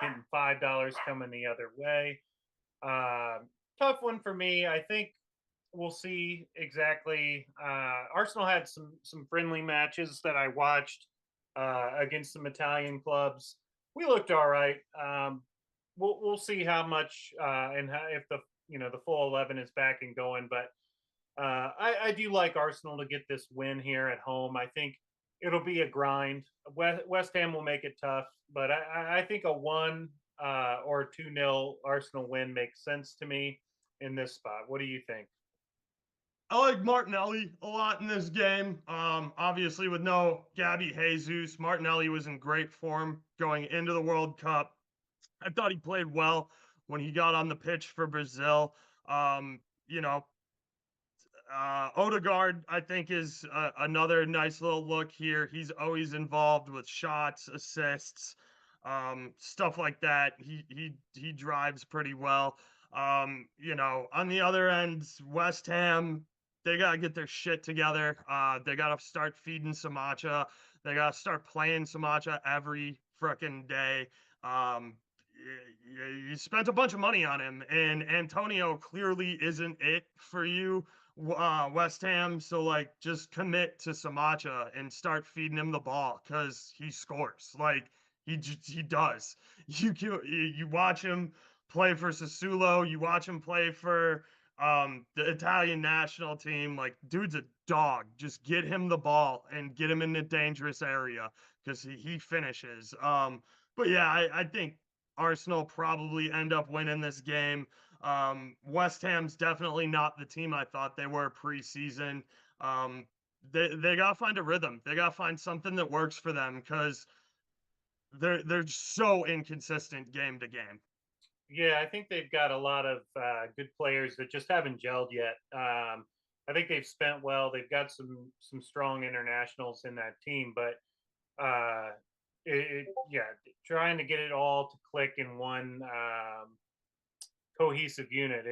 getting $5 coming the other way. Uh, Tough one for me. I think we'll see exactly. Arsenal had some friendly matches that I watched against some Italian clubs. We looked all right. We'll see how much and how, if the the full 11 is back and going. But I do like Arsenal to get this win here at home. I think it'll be a grind. West Ham will make it tough, but I think a 1 or 2-0 Arsenal win makes sense to me in this spot. What do you think?
I like Martinelli a lot in this game. Obviously with no Gabby Jesus, Martinelli was in great form going into the World Cup. I thought he played well when he got on the pitch for Brazil. Um, you know, Odegaard, I think, is another nice little look here. He's always involved with shots, assists, stuff like that. He drives pretty well. On the other end, West Ham, they gotta get their shit together. They gotta start feeding Samacha. They gotta start playing Samacha every frickin' day. Um, you spent a bunch of money on him, and Antonio clearly isn't it for you, West Ham. So like, just commit to Samacha and start feeding him the ball because he scores. Like he does. You watch him play for Sassuolo. You watch him play for the Italian national team. Like dude's a dog. Just get him the ball and get him in the dangerous area because he finishes. But yeah, I think Arsenal probably end up winning this game. West Ham's definitely not the team I thought they were preseason. Um, they gotta find a rhythm. They gotta find something that works for them because they're so inconsistent game to game.
Yeah, I think they've got a lot of good players that just haven't gelled yet. I think they've spent well. They've got some strong internationals in that team, but uh, yeah, trying to get it all to click in one cohesive unit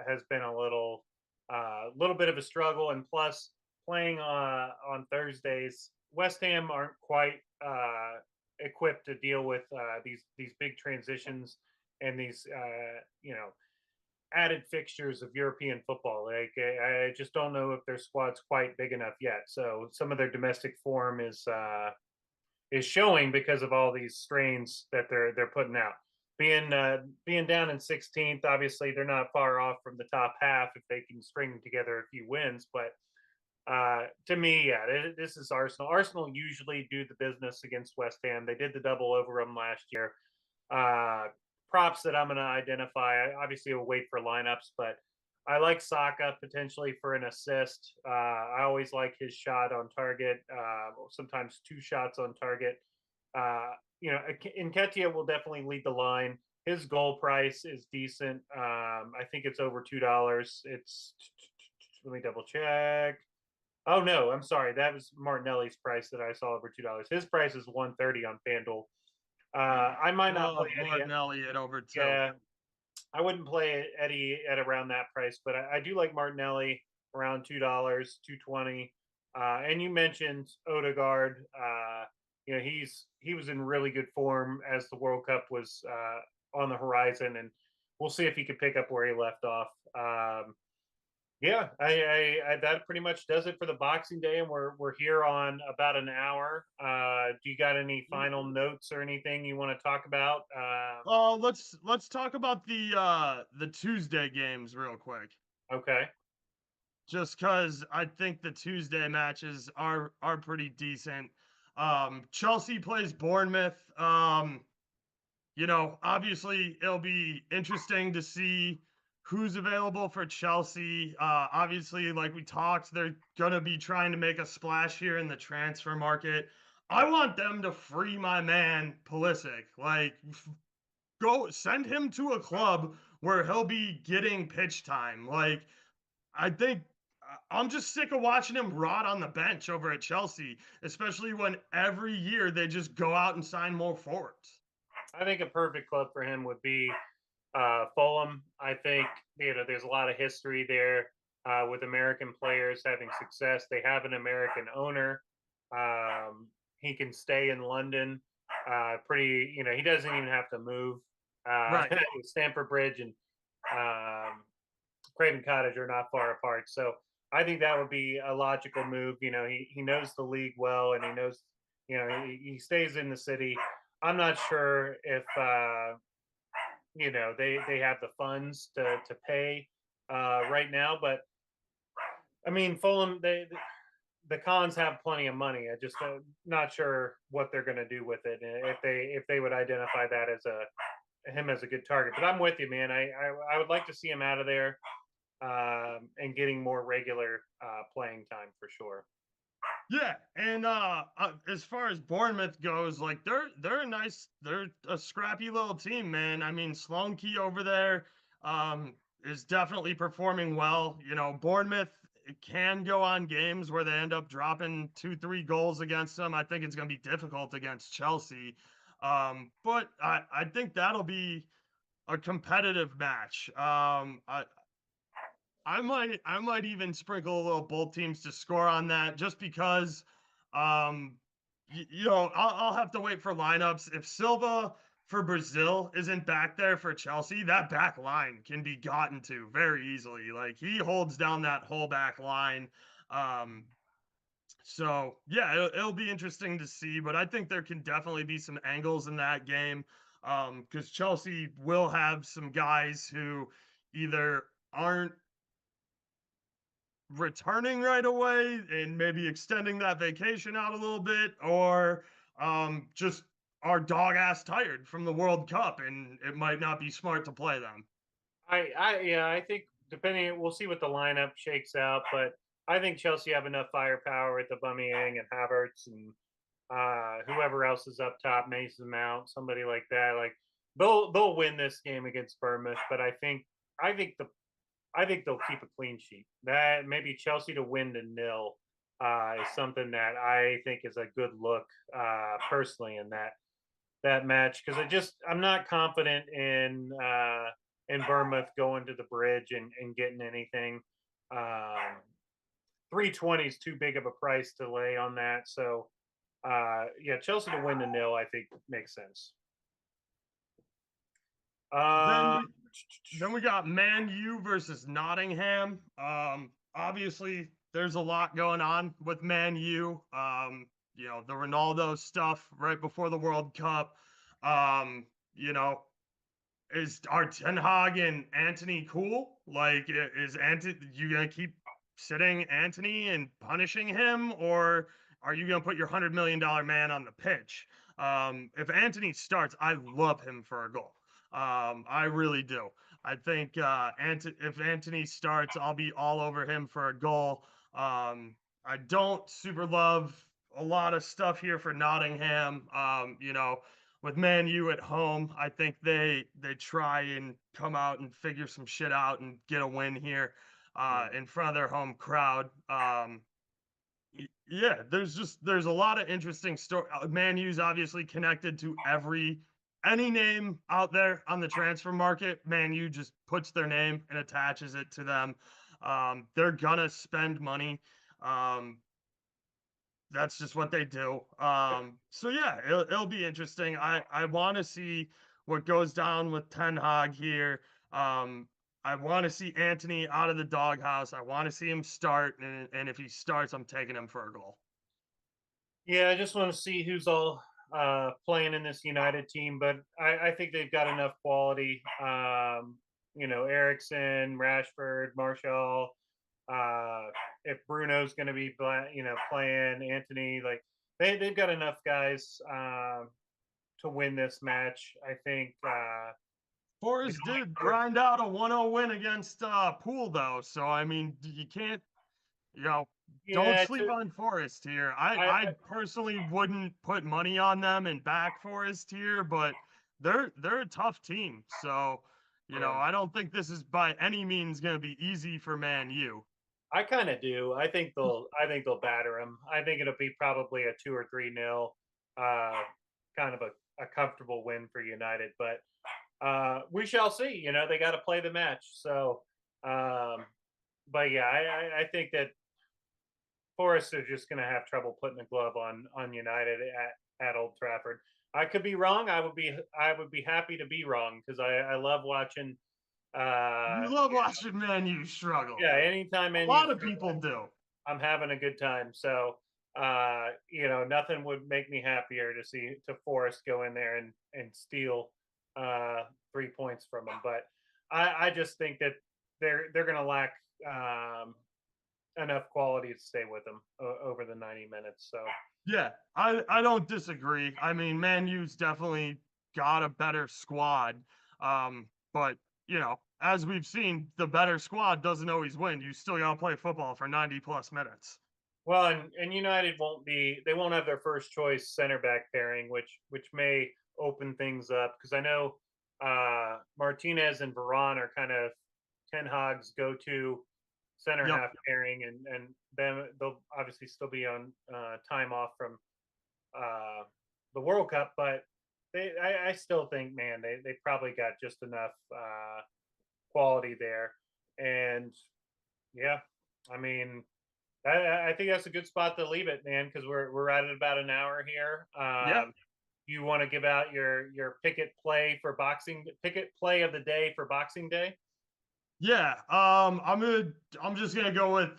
has been a little bit of a struggle. And plus, playing on Thursdays, West Ham aren't quite equipped to deal with these big transitions and these added fixtures of European football. Like I just don't know if their squad's quite big enough yet. So some of their domestic form is showing because of all these strains that they're putting out. Being down in 16th, obviously they're not far off from the top half if they can string together a few wins. But to me, yeah, this is Arsenal. Arsenal usually do the business against West Ham. They did the double over them last year. Uh, Props that I'm going to identify. I obviously will wait for lineups, but I like Saka potentially for an assist. I always like his shot on target. Sometimes 2 shots on target. Nketiah will definitely lead the line. His goal price is decent. I think it's over $2. It's let me double check. Oh no, I'm sorry. That was Martinelli's price that I saw over $2. His price is 130 on FanDuel. I might not play
Love
Eddie.
Martinelli at over 2.
Yeah, I wouldn't play Eddie at around that price, but I do like Martinelli around $2, 220. And you mentioned Odegaard. He was in really good form as the World Cup was on the horizon, and we'll see if he could pick up where he left off. Yeah, I that pretty much does it for the Boxing Day, and we're here on about an hour. Do you got any final notes or anything you want to talk about?
Let's talk about the Tuesday games real quick.
Okay.
Just because I think the Tuesday matches are pretty decent. Chelsea plays Bournemouth. Obviously it'll be interesting to see who's available for Chelsea. Obviously, like we talked, they're gonna be trying to make a splash here in the transfer market. I want them to free my man Pulisic. Like, go send him to a club where he'll be getting pitch time. Like, I think I'm just sick of watching him rot on the bench over at Chelsea, especially when every year they just go out and sign more forwards.
I think a perfect club for him would be Fulham. I think there's a lot of history there with American players having success. They have an American owner. Um, he can stay in London. Pretty, he doesn't even have to move.
Right.
Stamford Bridge and um, Craven Cottage are not far apart. So I think that would be a logical move. He knows the league well, and he knows, he stays in the city. I'm not sure if they have the funds to pay right now, but I mean Fulham the Cons have plenty of money. I just not sure what they're going to do with it if they would identify that as him as a good target. But I'm with you, man. I would like to see him out of there and getting more regular playing time for sure.
Yeah, and as far as Bournemouth goes, like they're a scrappy little team, man. I mean, Sloan-Key over there is definitely performing well. Bournemouth can go on games where they end up dropping 2, 3 goals against them. I think it's going to be difficult against Chelsea, but I think that'll be a competitive match. I might even sprinkle a little both teams to score on that just because I'll have to wait for lineups. If Silva for Brazil isn't back there for Chelsea, that back line can be gotten to very easily. Like, he holds down that whole back line. Um so yeah, it'll be interesting to see, but I think there can definitely be some angles in that game. Because Chelsea will have some guys who either aren't returning right away and maybe extending that vacation out a little bit, or just are dog ass tired from the World Cup and it might not be smart to play them.
Yeah, I think depending, we'll see what the lineup shakes out, but I think Chelsea have enough firepower with the Aubameyang and Havertz and whoever else is up top, Mason Mount, somebody like that. Like they'll win this game against Bournemouth, but I think the I think they'll keep a clean sheet. That maybe Chelsea to win to nil is something that I think is a good look personally in that match because I'm not confident in Bournemouth going to the bridge and getting anything. Um, 320 is too big of a price to lay on that. So yeah, Chelsea to win to nil I think makes sense.
Then
Uh,
we then we got Man U versus Nottingham. Obviously there's a lot going on with Man U. The Ronaldo stuff right before the World Cup. Um, you know, are Ten Hag and Anthony cool? Like, is Anthony, you gonna keep sitting Anthony and punishing him, or are you gonna put your $100 million man on the pitch? If Anthony starts, I love him for a goal. I really do. I think if Anthony starts, I'll be all over him for a goal. I don't super love a lot of stuff here for Nottingham. With Man U at home, I think they try and come out and figure some shit out and get a win here in front of their home crowd. Yeah, there's a lot of interesting story. Man U's obviously connected to any name out there on the transfer market. Man U just puts their name and attaches it to them. They're gonna spend money. Um, that's just what they do. So yeah, it'll be interesting. I want to see what goes down with Ten Hag here. Um, I want to see Anthony out of the doghouse. I want to see him start, and if he starts, I'm taking him for a goal.
Yeah, I just want to see who's all playing in this United team, but I think they've got enough quality. Erickson, Rashford, Marshall. If Bruno's going to be, playing Anthony, like they've got enough guys to win this match. I think. You
Forrest did grind out a 1-0 win against Poole, though. So I mean, you can't, you know, don't
yeah,
sleep on Forrest here.
I,
I personally wouldn't put money on them and back Forrest here, but they're a tough team. So,
yeah,
I don't think this is by any means going to be easy for Man U.
I kind of do. I think they'll batter them. I think it'll be probably a 2 or 3 nil, kind of a comfortable win for United. But we shall see. They got to play the match. So, um, but yeah, I think that Forest are just going to have trouble putting the glove on United at Old Trafford. I could be wrong. I would be happy to be wrong because I love watching.
You love watching Man U struggle.
Yeah, anytime
A
MNU's
lot of people do.
I'm having a good time. So, nothing would make me happier to Forrest go in there and steal 3 points from them. But I just think that they're going to lack enough quality to stay with them over the 90 minutes. So,
Yeah, I don't disagree. I mean, Man U's definitely got a better squad. But as we've seen, the better squad doesn't always win. You still gotta play football for 90 plus minutes.
well, and United they won't have their first choice center back pairing, which may open things up because I know Martinez and Varane are kind of Ten Hag's go-to center
Yep.
half pairing, and then they'll obviously still be on time off from uh, the World Cup, but I still think, man, they probably got just enough quality there, and yeah, I mean, I think that's a good spot to leave it, man, because we're at about an hour here.
Yeah.
You want to give out your picket play of the day for Boxing Day?
Yeah. I'm just gonna go with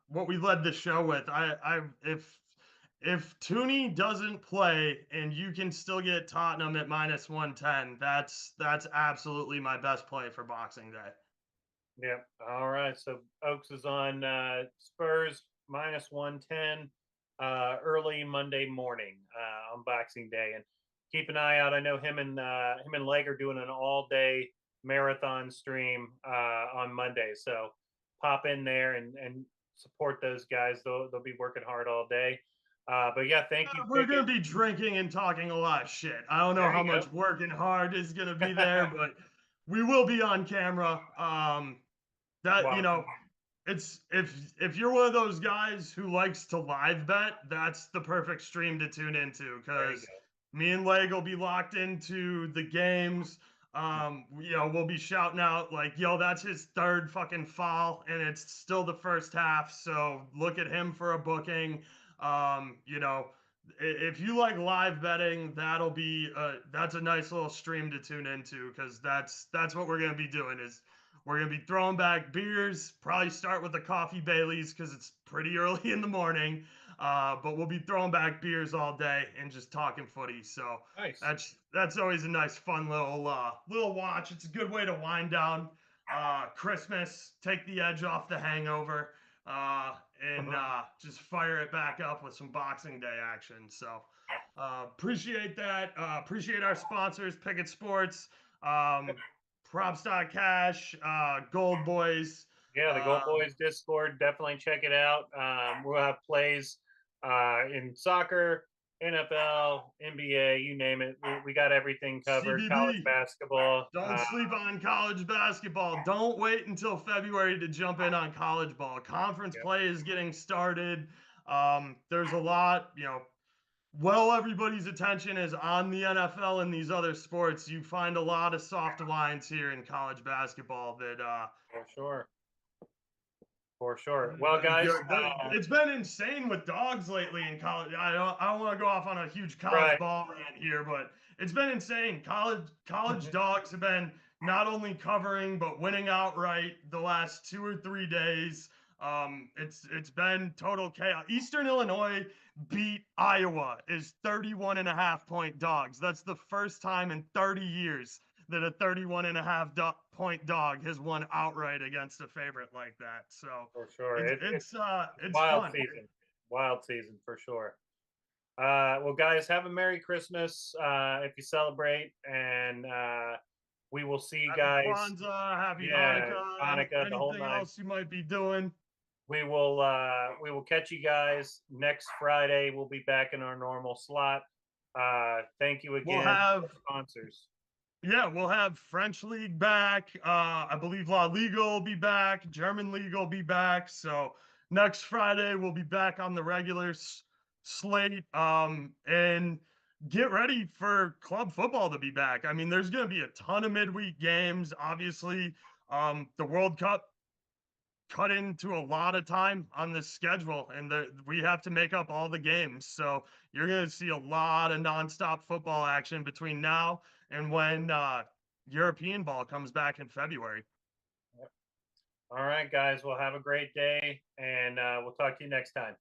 what we led the show with. I if Tooney doesn't play and you can still get Tottenham at -110, that's absolutely my best play for Boxing Day.
Yep. All right. So Oaks is on Spurs -110 early Monday morning on Boxing Day, and keep an eye out. I know him and Leg are doing an all day marathon stream on Monday, so pop in there and support those guys. They'll be working hard all day. But yeah, thank you,
We're gonna
Pickett.
be drinking and talking a lot of shit. I don't know
There
how
you
much working hard is gonna be there,
go.
but we will be on camera. That
Wow.
it's if you're one of those guys who likes to live bet, that's the perfect stream to tune into
There you
because me and Leg will be locked into the games.
go.
We'll be shouting out like, "Yo, that's his third fucking foul, and it's still the first half." So look at him for a booking. If you like live betting, that's a nice little stream to tune into because that's what we're gonna be doing is we're gonna be throwing back beers. Probably start with the coffee Baileys because it's pretty early in the morning. But we'll be throwing back beers all day and just talking footy. So
Nice.
that's always a nice, fun little watch. It's a good way to wind down Christmas, take the edge off the hangover, uh, and just fire it back up with some Boxing Day action. So appreciate that. Appreciate our sponsors, Pickett Sports. Props.cash, Gold Boys.
Yeah, the Gold
Um,
Boys Discord, definitely check it out. We'll have plays in soccer, NFL, NBA, you name it. We got everything covered. College
CBB.
basketball.
Don't sleep on college basketball. Don't wait until February to jump in on college ball. Conference
Yeah,
play is getting started. There's a lot, Well, everybody's attention is on the NFL and these other sports. You find a lot of soft lines here in college basketball that
for sure. For sure. Well, guys,
it's been insane with dogs lately in college. I don't want to go off on a huge college
right.
ball rant here, but it's been insane. College dogs have been not only covering but winning outright the last 2 or 3 days. It's been total chaos. Eastern Illinois beat Iowa is 31 and a half point dogs. That's the first time in 30 years that a 31 and a half point dog has won outright against a favorite like that. So
For sure.
it's
It's
it's
wild
fun.
season. Wild season for sure. Well, guys, have a Merry Christmas if you celebrate, and we will see you
Happy
guys.
Kwanzaa, happy
Yeah,
Hanukkah,
Hanukkah, the whole
anything
nine.
else you might be doing.
We will catch you guys next Friday. We'll be back in our normal slot. Thank you
We'll
again to
have
our sponsors.
Yeah, we'll have French League back. I believe La Liga will be back. German League will be back. So next Friday we'll be back on the regular slate. And get ready for club football to be back. I mean, there's going to be a ton of midweek games. Obviously, the World Cup cut into a lot of time on the schedule, and we have to make up all the games. So you're going to see a lot of nonstop football action between now and when European ball comes back in February.
All right, guys. Well, have a great day, and we'll talk to you next time.